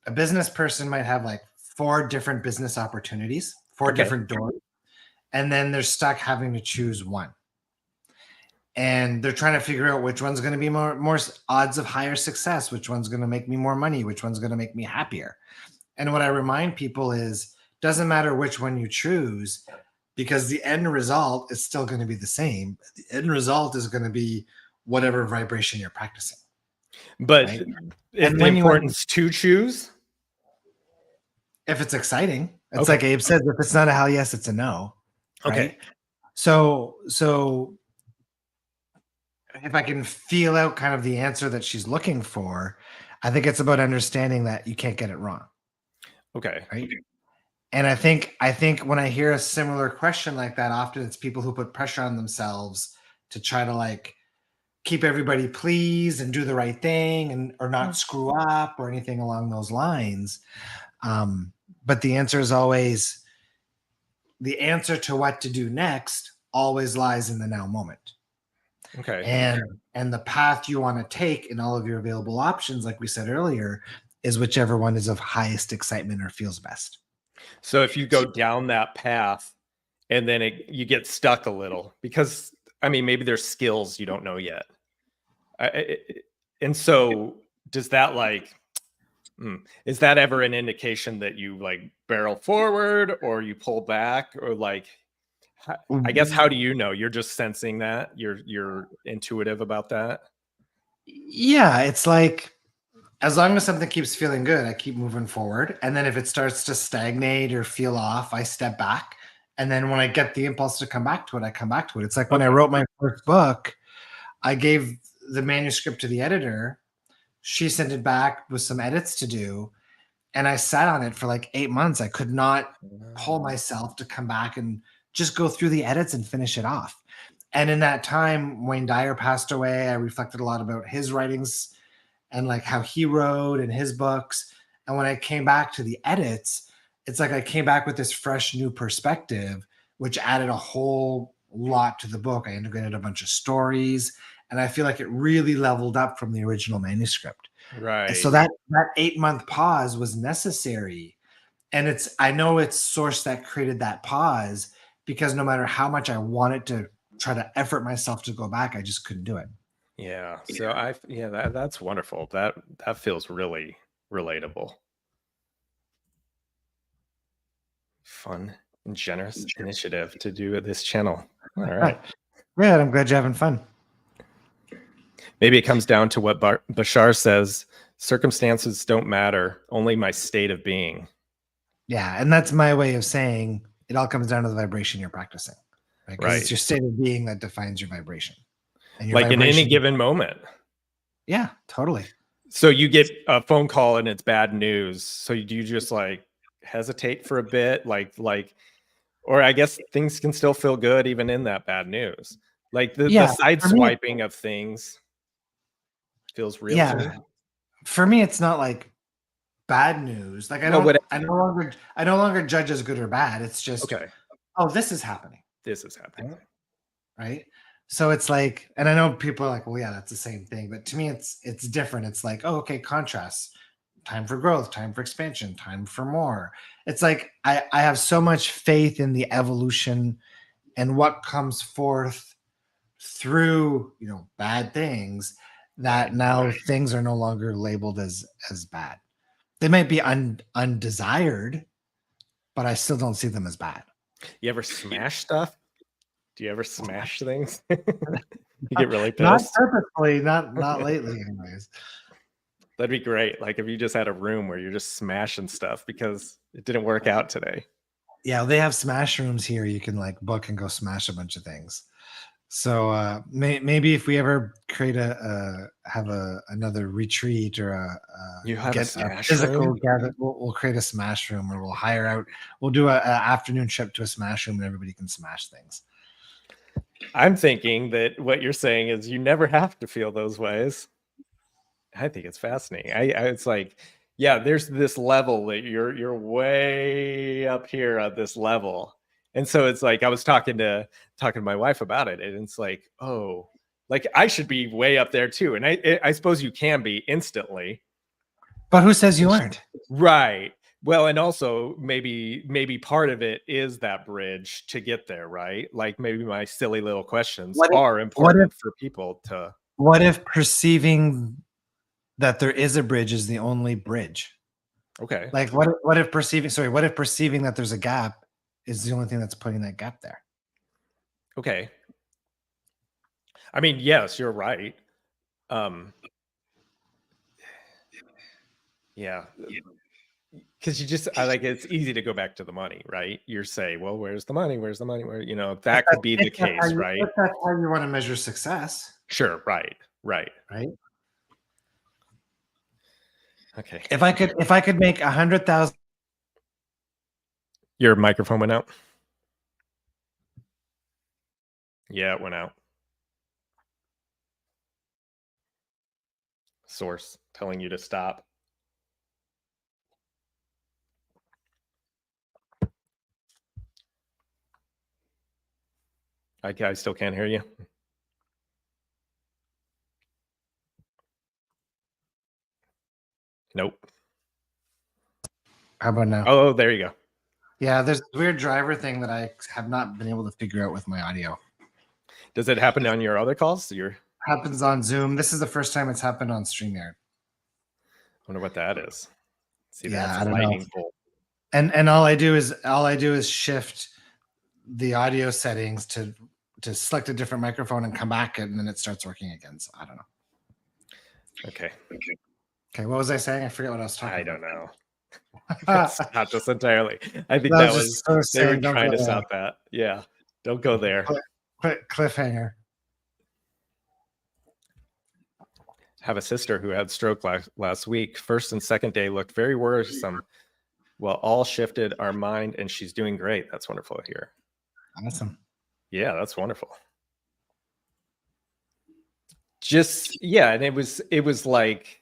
a business person might have like 4 different business opportunities, 4 Okay. different doors, and then they're stuck having to choose one. And they're trying to figure out which one's going to be more odds of higher success, which one's going to make me more money, which one's going to make me happier. And what I remind people is doesn't matter which one you choose because the end result is still going to be the same. The end result is going to be whatever vibration you're practicing. But right? is the importance to choose? If it's exciting, it's Okay. like Abe says, if it's not a hell yes, it's a no. Right? Okay. So if I can feel out kind of the answer that she's looking for, I think it's about understanding that you can't get it wrong. Okay. Right. And I think when I hear a similar question like that, often it's people who put pressure on themselves to try to like keep everybody pleased and do the right thing and or not screw up or anything along those lines. But the answer is always the answer to what to do next always lies in the now moment. Okay. And the path you want to take in all of your available options, like we said earlier, is whichever one is of highest excitement or feels best. So if you go down that path and then you get stuck a little because, I mean, maybe there's skills you don't know yet. And so does that like, is that ever an indication that you like barrel forward or you pull back or like, I guess, how do you know? You're just sensing that you're intuitive about that. Yeah. It's like, as long as something keeps feeling good, I keep moving forward. And then if it starts to stagnate or feel off, I step back. And then when I get the impulse to come back to it, I come back to it. It's like when I wrote my first book, I gave the manuscript to the editor. She sent it back with some edits to do. And I sat on it for like 8 months. I could not pull myself to come back and just go through the edits and finish it off. And in that time, Wayne Dyer passed away. I reflected a lot about his writings and like how he wrote and his books. And when I came back to the edits, it's like I came back with this fresh new perspective, which added a whole lot to the book. I integrated a bunch of stories, and I feel like it really leveled up from the original manuscript. And so Right. that 8-month pause was necessary. And I know it's Source that created that pause, because no matter how much I wanted to try to effort myself to go back, I just couldn't do it. Yeah. So that's wonderful. That feels really relatable. Fun and generous initiative to do this channel. All right. Good. I'm glad you're having fun. Maybe it comes down to what Bashar says: circumstances don't matter, only my state of being. Yeah, and that's my way of saying it all comes down to the vibration you're practicing, right? Because it's your state of being that defines your vibration. And your like vibration, in any given moment. Yeah, totally. So you get a phone call and it's bad news. So do you just like hesitate for a bit? Like, or I guess things can still feel good even in that bad news. Like the side swiping of things feels real to me. For me, it's not like bad news. Like I no longer judge as good or bad. It's just, okay, oh, this is happening. This is happening. Right. So it's like, and I know people are like, well, yeah, that's the same thing. But to me, it's different. It's like, oh, okay, contrasts. Time for growth, time for expansion, time for more. It's like I have so much faith in the evolution and what comes forth through, bad things, that now things are no longer labeled as bad. They might be undesired, but I still don't see them as bad. You ever smash stuff? Do you ever smash things? You get really pissed? Not purposefully, not lately anyways. That'd be great. Like if you just had a room where you're just smashing stuff because it didn't work out today. Yeah, they have smash rooms here. You can like book and go smash a bunch of things. So maybe if we ever create another retreat or a smash physical room? gather, we'll create a smash room, or we'll do a afternoon trip to a smash room and everybody can smash things. I'm thinking that what you're saying is you never have to feel those ways. I think it's fascinating. It's like, yeah, there's this level that you're way up here at this level. And so it's like I was talking to my wife about it, and it's like, oh, like I should be way up there too. And I suppose you can be instantly. But who says you aren't? Right. Well, and also maybe part of it is that bridge to get there, right? Like maybe my silly little questions are important for people to. What if perceiving that there is a bridge is the only bridge? Okay. Like what if perceiving that there's a gap is the only thing that's putting that gap there? Okay. I mean, yes, you're right. Yeah. Because you just it's easy to go back to the money, right? You're saying, well, where's the money? Where's the money? Where that could be the case, right? That's how you want to measure success. Sure, right. Okay. If I could make 100,000. Your microphone went out. Yeah, it went out. Source telling you to stop. I still can't hear you. Nope. How about now? Oh, there you go. Yeah, there's a weird driver thing that I have not been able to figure out with my audio. Does it happen on your other calls? Happens on Zoom. This is the first time it's happened on StreamYard. I wonder what that is. See, yeah, that's a lightning bolt. And all I do is shift the audio settings to select a different microphone and come back, and then it starts working again. So I don't know. Okay. What was I saying? I forget what I was talking about. I don't know. Stop this entirely. I think that was they were trying to stop that. Yeah. Don't go there. Cliffhanger. have a sister who had stroke last week. First and second day looked very worrisome. Well, all shifted our mind, and she's doing great. That's wonderful to hear. Awesome. Yeah, that's wonderful. Just, yeah, and it was like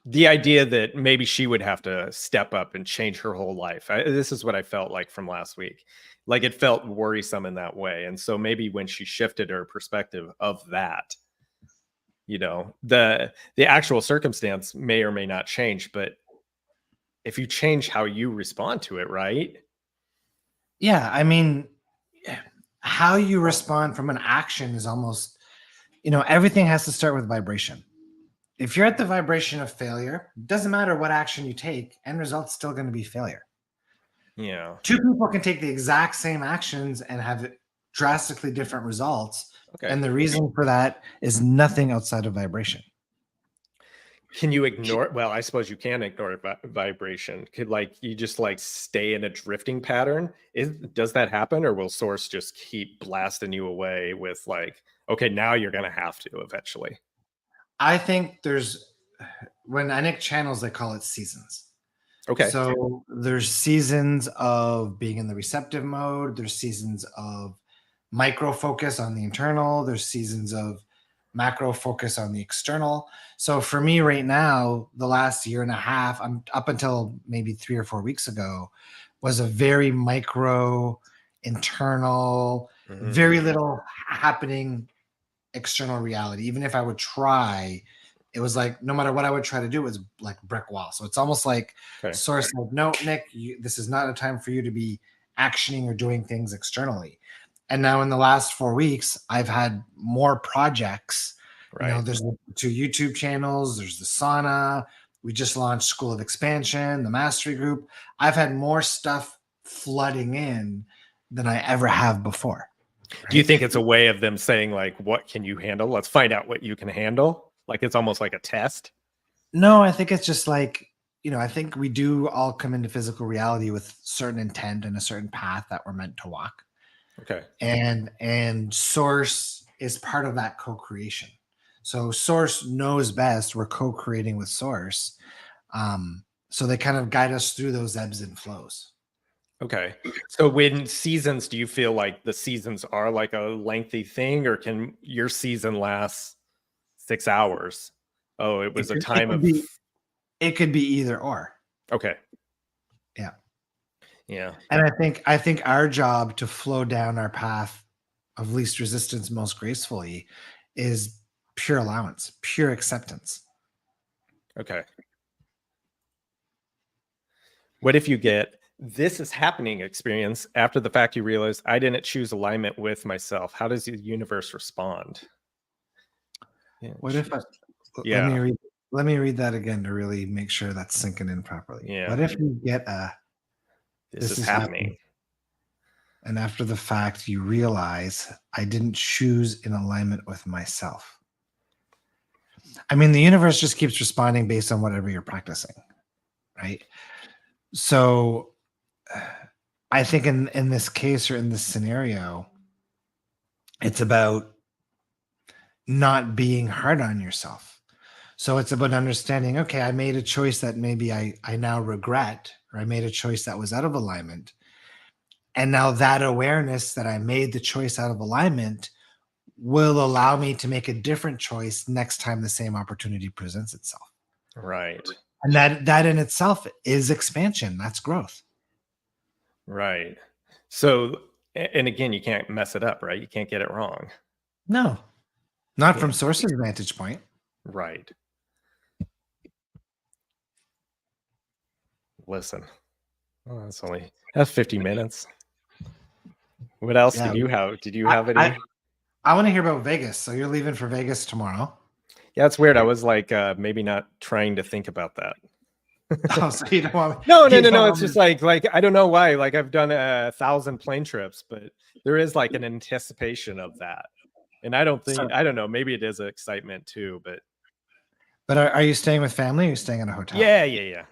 the idea that maybe she would have to step up and change her whole life. This is what I felt like from last week. Like it felt worrisome in that way. And so maybe when she shifted her perspective of that, you know, the actual circumstance may or may not change, but if you change how you respond to it, right? Yeah, I mean, how you respond from an action is almost, everything has to start with vibration. If you're at the vibration of failure, doesn't matter what action you take, end result's still going to be failure. Yeah. Two people can take the exact same actions and have drastically different results. Okay. And the reason for that is nothing outside of vibration. Can you ignore? Well, I suppose you can ignore vibration. Could you just stay in a drifting pattern? Does that happen, or will source just keep blasting you away with okay, now you're gonna have to eventually? I think when I make channels, they call it seasons. Okay. So there's seasons of being in the receptive mode. There's seasons of micro focus on the internal. There's seasons of macro focus on the external. So for me right now, the last year and a half, I'm up until maybe 3 or 4 weeks ago, was a very micro, internal, very little happening external reality. Even if I would try, it was like no matter what I would try to do, it was like brick wall. So it's almost like source like, no, Nick, this is not a time for you to be actioning or doing things externally. And now in the last 4 weeks, I've had more projects. Right. There's the 2 YouTube channels, there's the sauna. We just launched School of Expansion, the mastery group. I've had more stuff flooding in than I ever have before. Right? Do you think it's a way of them saying what can you handle? Let's find out what you can handle. It's almost like a test. No, I think it's just I think we do all come into physical reality with certain intent and a certain path that we're meant to walk. Okay. And source is part of that co-creation. So source knows best. We're co-creating with source. So they kind of guide us through those ebbs and flows. Okay. So when seasons, do you feel like the seasons are like a lengthy thing, or can your season last 6 hours? Oh, it was a time of... It could be either or. Okay. Yeah. Yeah. And I think our job to flow down our path of least resistance most gracefully is pure allowance, pure acceptance. Okay. What if you get this is happening experience after the fact you realize I didn't choose alignment with myself? How does the universe respond? Yeah, what if let me read that again to really make sure that's sinking in properly. Yeah. What if you get this is happening, and after the fact you realize I didn't choose in alignment with myself? I mean, the universe just keeps responding based on whatever you're practicing, right? So I think in this case or in this scenario, it's about not being hard on yourself. So it's about understanding, okay, I made a choice that maybe I now regret, or I made a choice that was out of alignment. And now that awareness that I made the choice out of alignment will allow me to make a different choice next time the same opportunity presents itself. Right. And that in itself is expansion. That's growth. Right. So, and again, you can't mess it up, right? You can't get it wrong. No, not from source's vantage point. Right. Listen, that's 50 minutes. What else did you have? Did you have any? I want to hear about Vegas. So you're leaving for Vegas tomorrow. Yeah, it's weird. I was maybe not trying to think about that. Oh, so you don't want No. It's just I don't know why. I've done 1,000 plane trips, but there is an anticipation of that. And I don't know. Maybe it is an excitement too, but. But are you staying with family or are you staying in a hotel? Yeah.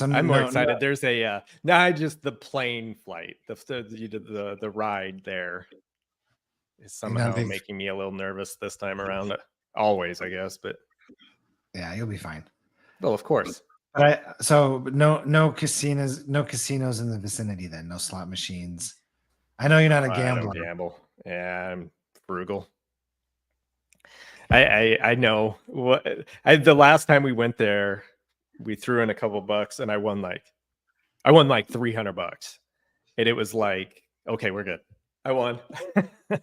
I'm more excited. There's just the plane flight, the ride there is somehow making me a little nervous this time around. always, I guess. But Yeah, you'll be fine. well, of course. So no casinos in the vicinity then, no slot machines. I know you're not a I gambler. don't gamble. Yeah, I'm frugal. I know what the last time we went there, we threw in a couple bucks and I won like $300. And it was like, okay, we're good. I won.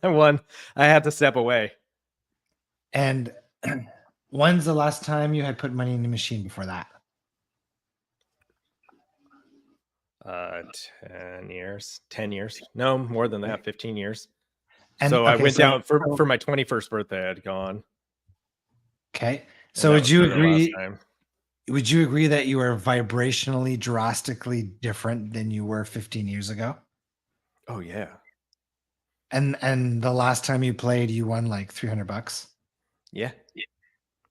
I won. I had to step away. And when's the last time you had put money in the machine before that? 10 years. 10 years. No, more than that, 15 years. And so I went down for my 21st birthday, I had gone. Okay. So would you agree? Time. Would you agree that you are vibrationally drastically different than you were 15 years ago? Oh yeah. And the last time you played, you won like $300. Yeah.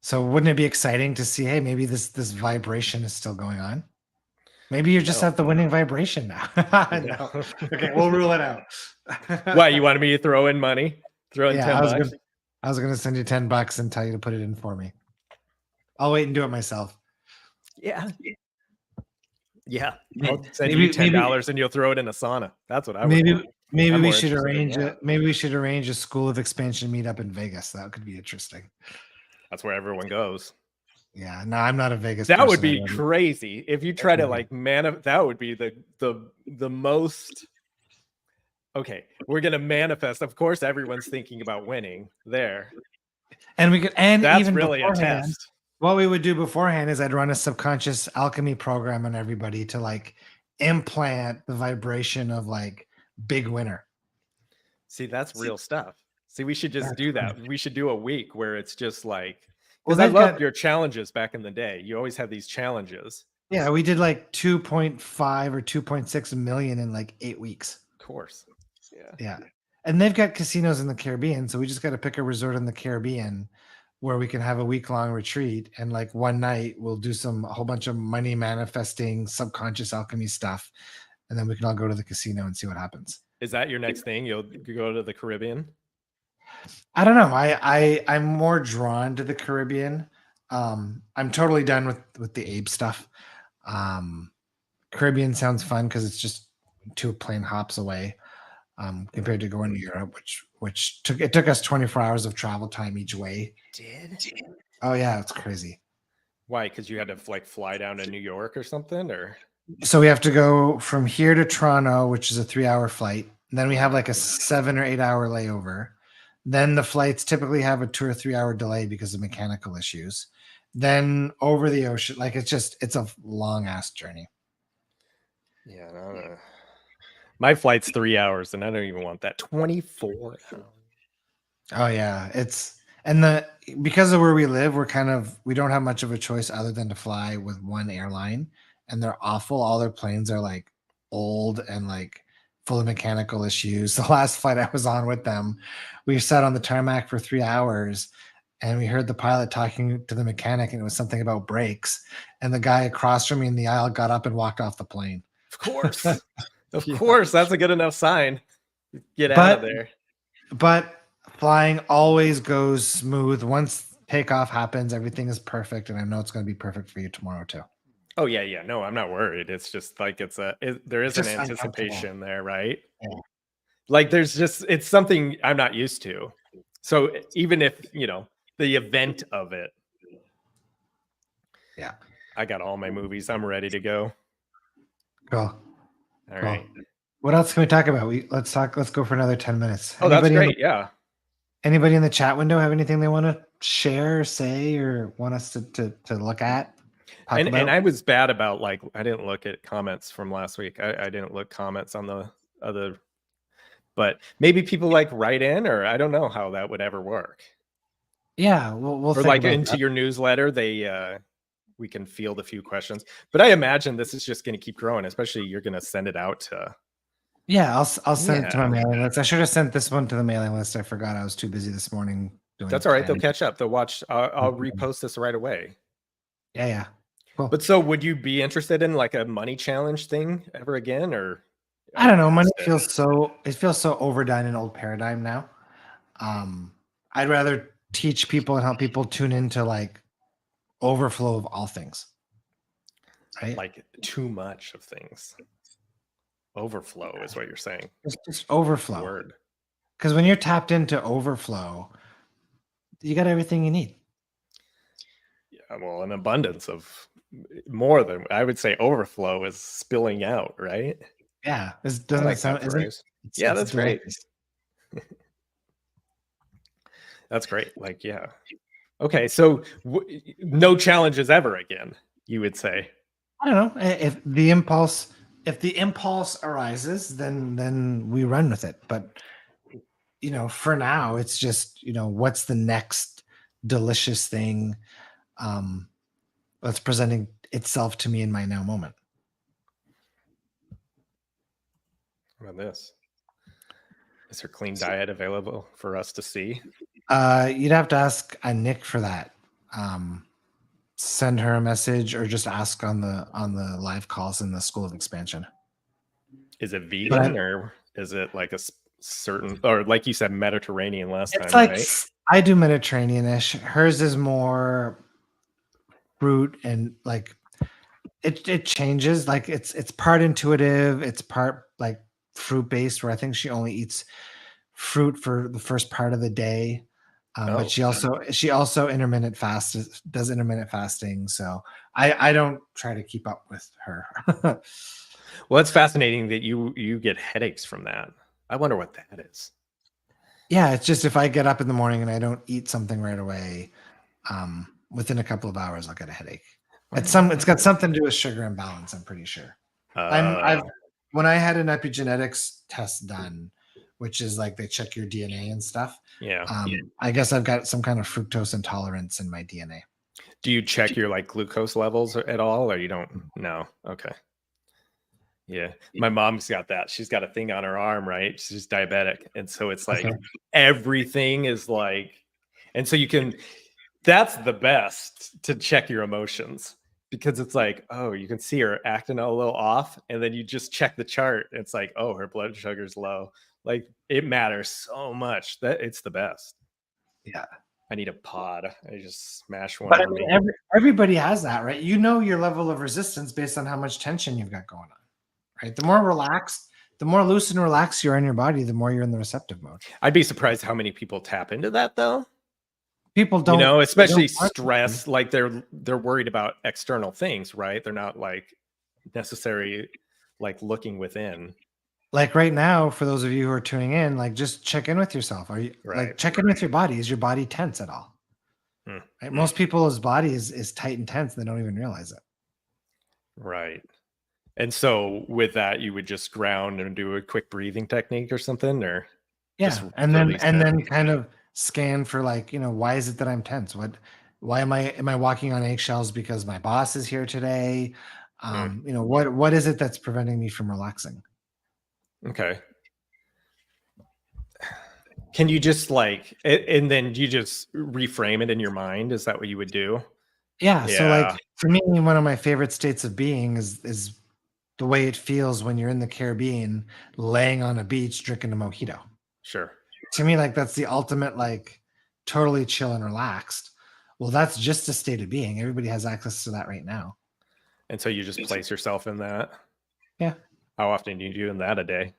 So wouldn't it be exciting to see, hey, maybe this vibration is still going on? Maybe you're just at the winning vibration now. No. Okay, we'll rule it out. Why, you wanted me to throw in money? Throw in $10? I was gonna send you $10 and tell you to put it in for me. I'll wait and do it myself. Yeah. Yeah. I'll send you $10 and you'll throw it in a sauna. That's what I would do. Maybe we should arrange it. Maybe we should arrange a School of Expansion meetup in Vegas. That could be interesting. That's where everyone goes. Yeah, no, I'm not a Vegas. That would be crazy if you try to like that would be the most. Okay, we're gonna manifest. Of course, everyone's thinking about winning there, and we could. And that's even really a test. What we would do beforehand is I'd run a subconscious alchemy program on everybody to like implant the vibration of like big winner. See, that's real stuff. See, we should just do that. We should do a week where it's just like. Well, I loved your challenges back in the day. You always have these challenges. Yeah, we did like 2.5 or 2.6 million in like 8 weeks. Of course. Yeah. Yeah. And they've got casinos in the Caribbean. So we just got to pick a resort in the Caribbean where we can have a week-long retreat. And like one night we'll do a whole bunch of money manifesting, subconscious alchemy stuff. And then we can all go to the casino and see what happens. Is that your next thing? You'll go to the Caribbean? I don't know. I'm more drawn to the Caribbean. I'm totally done with the Abe stuff. Caribbean sounds fun because it's just 2 plane hops away compared to going to Europe, which took us 24 hours of travel time each way. Did? Oh yeah, it's crazy. Why? Because you had to like fly down to New York or something, or? So we have to go from here to Toronto, which is a 3-hour flight. And then we have like a 7 or 8 hour layover. Then the flights typically have a 2 or 3 hour delay because of mechanical issues. Then over the ocean, like it's a long ass journey. Yeah, no. My flight's 3 hours, and I don't even want that. 24 hours. Oh yeah, because of where we live, we don't have much of a choice other than to fly with one airline, and they're awful. All their planes are like old and like full of mechanical issues. The last flight I was on with them, we sat on the tarmac for 3 hours and we heard the pilot talking to the mechanic, and it was something about brakes. And the guy across from me in the aisle got up and walked off the plane. Of course. Of course. That's a good enough sign. Get out of there. But flying always goes smooth. Once takeoff happens, everything is perfect. And I know it's going to be perfect for you tomorrow too. Oh yeah, yeah. No, I'm not worried. It's just like there is an anticipation there, right? Yeah. Like it's something I'm not used to. So even if the event of it, yeah, I got all my movies. I'm ready to go. Cool. All right. What else can we talk about? Let's go for another 10 minutes. Oh, that's great. Yeah. Anybody in the chat window have anything they want to share, say, or want us to look at? And I was bad about I didn't look at comments from last week. I didn't look comments on the other, but maybe people write in, or I don't know how that would ever work. Yeah, we'll or into your newsletter, we can field a few questions. But I imagine this is just going to keep growing, especially you're going to send it out to. Yeah, I'll send it to my mailing list. I should have sent this one to the mailing list. I forgot. I was too busy this morning doing. That's all right. They'll catch up. They'll watch. I'll repost this right away. Yeah. Cool. But so would you be interested in a money challenge thing ever again, or? I don't know. Money feels so overdone in old paradigm now. I'd rather teach people and help people tune into like overflow of all things. Right? Like too much of things. Overflow is what you're saying. Just overflow. Word. Because when you're tapped into overflow, you got everything you need. Yeah, well, an abundance of more than, I would say overflow is spilling out, right? Yeah. Doesn't I it like sound, that phrase. Yeah, that's great. That's great. Like, yeah. Okay, so no challenges ever again, you would say. I don't know. If the impulse arises, then we run with it. But for now, it's just, what's the next delicious thing that's presenting itself to me in my now moment. How about this? Is there clean diet available for us to see? You'd have to ask Nick for that. Send her a message or just ask on the live calls in the School of Expansion. Is it vegan or is it like a certain, or like you said, Mediterranean last time, like, right? I do Mediterranean-ish. Hers is more fruit and like it changes. Like it's part intuitive, it's part like fruit based, where I think she only eats fruit for the first part of the day. But she also intermittent does intermittent fasting. So I don't try to keep up with her. Well, it's fascinating that you get headaches from that. I wonder what that is. Yeah, it's just if I get up in the morning and I don't eat something right away, within a couple of hours I'll get a headache. It's got something to do with sugar imbalance, I'm pretty sure. When I had an epigenetics test done, which is like they check your DNA and stuff. Yeah. I guess I've got some kind of fructose intolerance in my DNA. Do you check your like glucose levels at all, or you don't? No. Okay. Yeah. My mom's got that. She's got a thing on her arm, right? She's diabetic. And so it's like everything is like, and so that's the best to check your emotions, because it's like, oh, you can see her acting a little off. And then you just check the chart. It's like, oh, her blood sugar's low. Like it matters so much that it's the best. Yeah. I need a pod. I just smash one. But everybody has that, right? You know your level of resistance based on how much tension you've got going on, right? The more relaxed, the more loose and relaxed you are in your body, the more you're in the receptive mode. I'd be surprised how many people tap into that, though. People don't, especially stress. Like they're worried about external things, right? They're not like necessarily like looking within. Like right now, for those of you who are tuning in, like just check in with yourself. Are you like check in with your body? Is your body tense at all? Right? Most people's body is tight and tense. They don't even realize it. Right. And so with that, you would just ground and do a quick breathing technique or something, or and then kind of scan for like, why is it that I'm tense? Why am I walking on eggshells because my boss is here today? What is it that's preventing me from relaxing? Okay. Can you just like, and then you just reframe it in your mind? Is that what you would do? Yeah. So like for me, one of my favorite states of being is the way it feels when you're in the Caribbean, laying on a beach, drinking a mojito. Sure. To me, like that's the ultimate, like totally chill and relaxed. Well, that's just a state of being. Everybody has access to that right now. And so you just place yourself in that. Yeah. How often do you do that a day?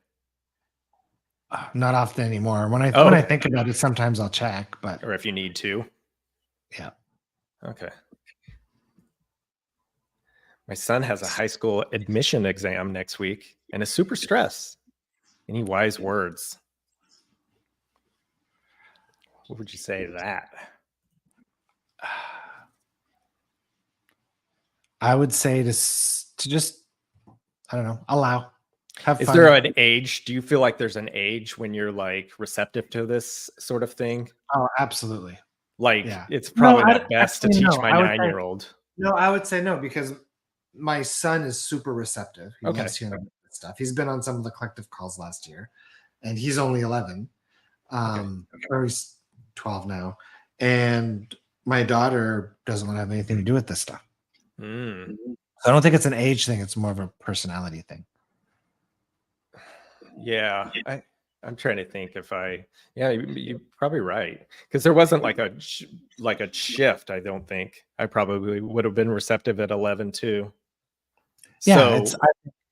Not often anymore. When I think about it, sometimes I'll check, but or if you need to. Yeah. Okay. My son has a high school admission exam next week and is super stressed. Any wise words? What would you say to that? I would say to just, I don't know, allow. Have Is fun. there an age? Do you feel like there's an age when you're like receptive to this sort of thing? Oh, absolutely. Like it's probably not best to teach my 9-year-old. No, I would say no, because my son is super receptive. He loves hearing stuff. He's been on some of the collective calls last year, and he's only 11. Or he's 12 now. And my daughter doesn't want to have anything to do with this stuff. Mm. So I don't think it's an age thing. It's more of a personality thing. Yeah. I'm trying to think if yeah, you're probably right. Because there wasn't like a shift. I don't think I probably would have been receptive at 11 too. Yeah, So,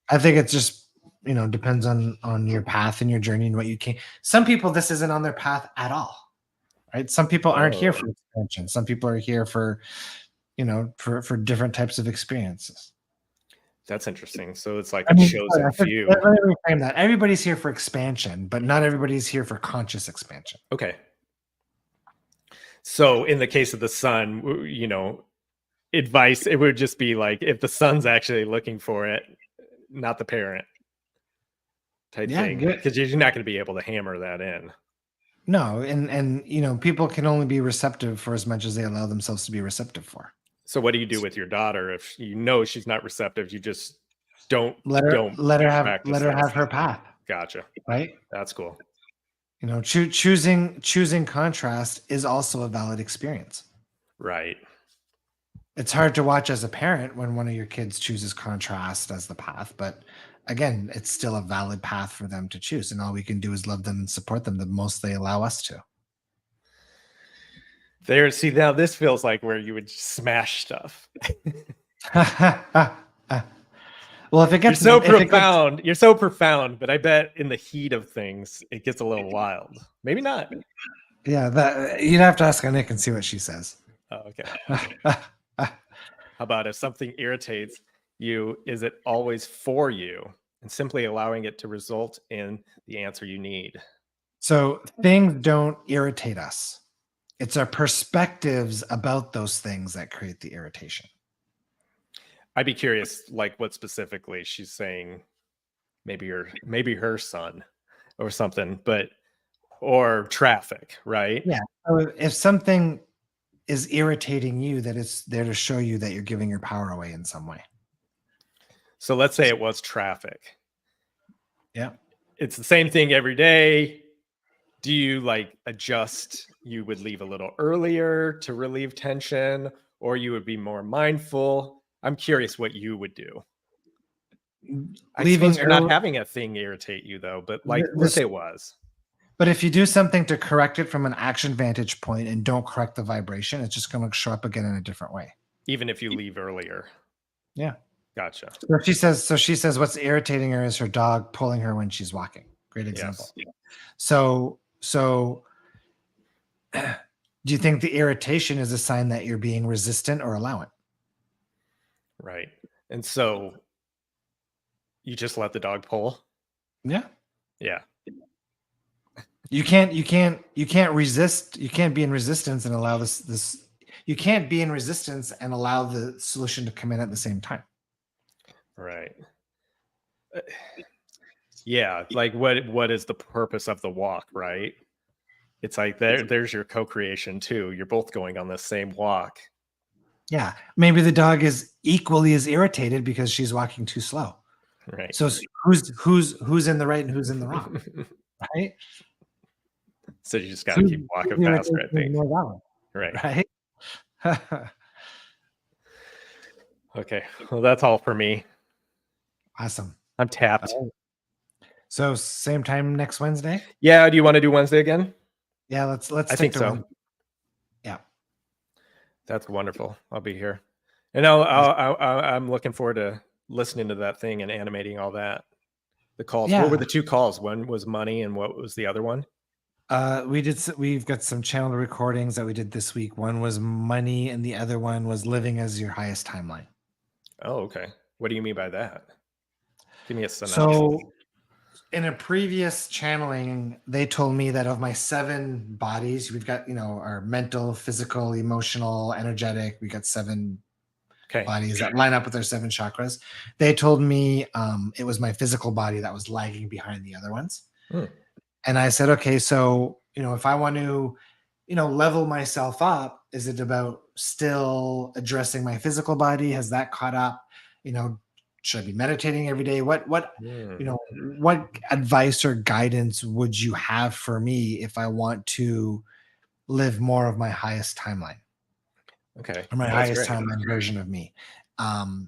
I think it just, depends on your path and your journey and what you can. Some people, this isn't on their path at all, right? Some people aren't here for expansion. Some people are here for, for different types of experiences. that's interesting. So it's like I a mean, chosen few. let me reframe that. Everybody's here for expansion, but not everybody's here for conscious expansion. Okay. So in the case of the son, advice, it would just be like if the son's actually looking for it, not the parent type thing. Good. Because you're not going to be able to hammer that in. No, and people can only be receptive for as much as they allow themselves to be receptive for. So what do you do with your daughter if you know she's not receptive? You just don't let her have her path. Gotcha. Right? That's cool. Choosing contrast is also a valid experience. Right. It's hard to watch as a parent when one of your kids chooses contrast as the path, but again, it's still a valid path for them to choose, and all we can do is love them and support them the most they allow us to. See, now this feels like where you would smash stuff. Well, if it gets you're so profound, but I bet in the heat of things, it gets a little wild. Maybe not. Yeah, that you'd have to ask Nick and see what she says. Oh, okay. How about if something irritates you, is it always for you? And simply allowing it to result in the answer you need. So things don't irritate us. It's our perspectives about those things that create the irritation. I'd be curious, like what specifically she's saying. Maybe her son or something, or traffic, right? Yeah. So if something is irritating you, that it's there to show you that you're giving your power away in some way. So let's say it was traffic. Yeah. It's the same thing every day. Do you like adjust? You would leave a little earlier to relieve tension, or you would be more mindful? I'm curious what you would do. I suppose you're not having a thing irritate you though, but like let's say it was. But if you do something to correct it from an action vantage point and don't correct the vibration, it's just going to show up again in a different way. Even if you leave earlier. Yeah. Gotcha. So she says what's irritating her is her dog pulling her when she's walking. Great example. Yes. So do you think the irritation is a sign that you're being resistant or allowing? Right. And so you just let the dog pull? Yeah. Yeah. You can't resist. You can't be in resistance and allow this. You can't be in resistance and allow the solution to come in at the same time. Right. Yeah. Like what is the purpose of the walk, right? It's like there's your co-creation too. You're both going on the same walk. Yeah. Maybe the dog is equally as irritated because she's walking too slow. Right. So who's in the right and who's in the wrong? Right. So you just got to keep walking faster, I think. Right. Okay. Well, that's all for me. Awesome. I'm tapped. So same time next Wednesday? Yeah. Do you want to do Wednesday again? Yeah, let's I think so. Wednesday. Yeah. That's wonderful. I'll be here. And I'm looking forward to listening to that thing and animating all that. The calls. Yeah. What were the two calls? One was money and what was the other one? We've got some channel recordings that we did this week. One was money and the other one was living as your highest timeline. Oh, okay. What do you mean by that? Give me a synopsis. So in a previous channeling, they told me that of my 7 bodies, we've got, our mental, physical, emotional, energetic. We got 7 bodies that line up with our 7 chakras. They told me it was my physical body that was lagging behind the other ones. And I said, okay, so, if I want to, level myself up, is it about still addressing my physical body? Has that caught up? Should I be meditating every day? What advice or guidance would you have for me if I want to live more of my highest timeline? Okay. Or my highest timeline version of me. And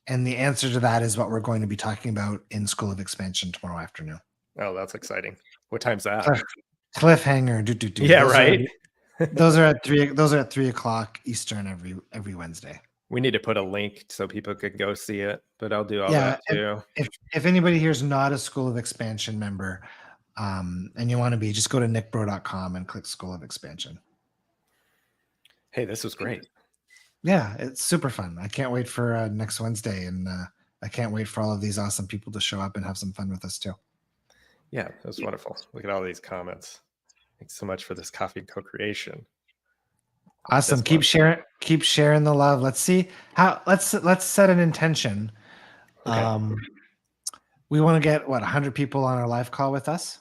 the answer to that is what we're going to be talking about in School of Expansion tomorrow afternoon. Oh, that's exciting. What time's that? Cliffhanger. Yeah, right. Those are at 3:00 Eastern every Wednesday. We need to put a link so people could go see it, but I'll do all Yeah, that too. if anybody here is not a School of Expansion member, and you want to be, just go to nickbreau.com and click School of Expansion. Hey, this was great. Yeah, it's super fun. I can't wait for next Wednesday, and I can't wait for all of these awesome people to show up and have some fun with us too. Yeah, it was wonderful. Look at all these comments. Thanks so much for this coffee co-creation. Awesome. Keep sharing the love. Let's see how let's set an intention. Okay. We want to get 100 people on our live call with us.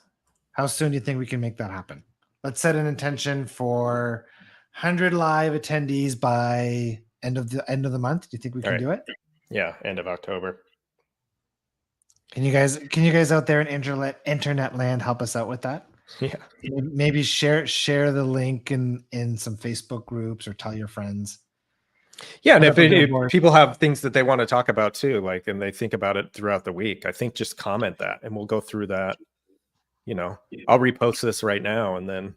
How soon do you think we can make that happen? Let's set an intention for 100 live attendees by end of the month. Do you think we can do it? Yeah, end of October. Can you guys out there in internet land help us out with that? Yeah. Maybe share the link in some Facebook groups or tell your friends. Yeah, and if people have things that they want to talk about too, like, and they think about it throughout the week, I think just comment that and we'll go through that. You know, I'll repost this right now, and then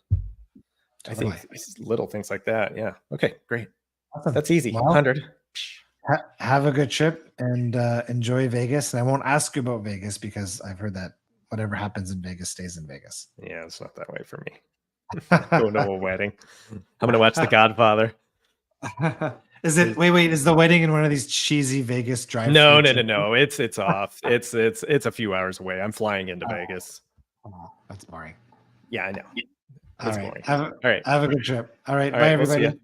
totally. I think little things like that. Yeah. Okay, great. Awesome. That's easy. Well, 100. Have a good trip and enjoy Vegas. And I won't ask you about Vegas because I've heard that whatever happens in Vegas stays in Vegas. Yeah, it's not that way for me. Going to a wedding. I'm going to watch The Godfather. Is it? Wait. Is the wedding in one of these cheesy Vegas drive? No. It's off. It's a few hours away. I'm flying into Vegas. Oh, that's boring. Yeah, I know. All right. Have a good trip. All right. Bye, everybody.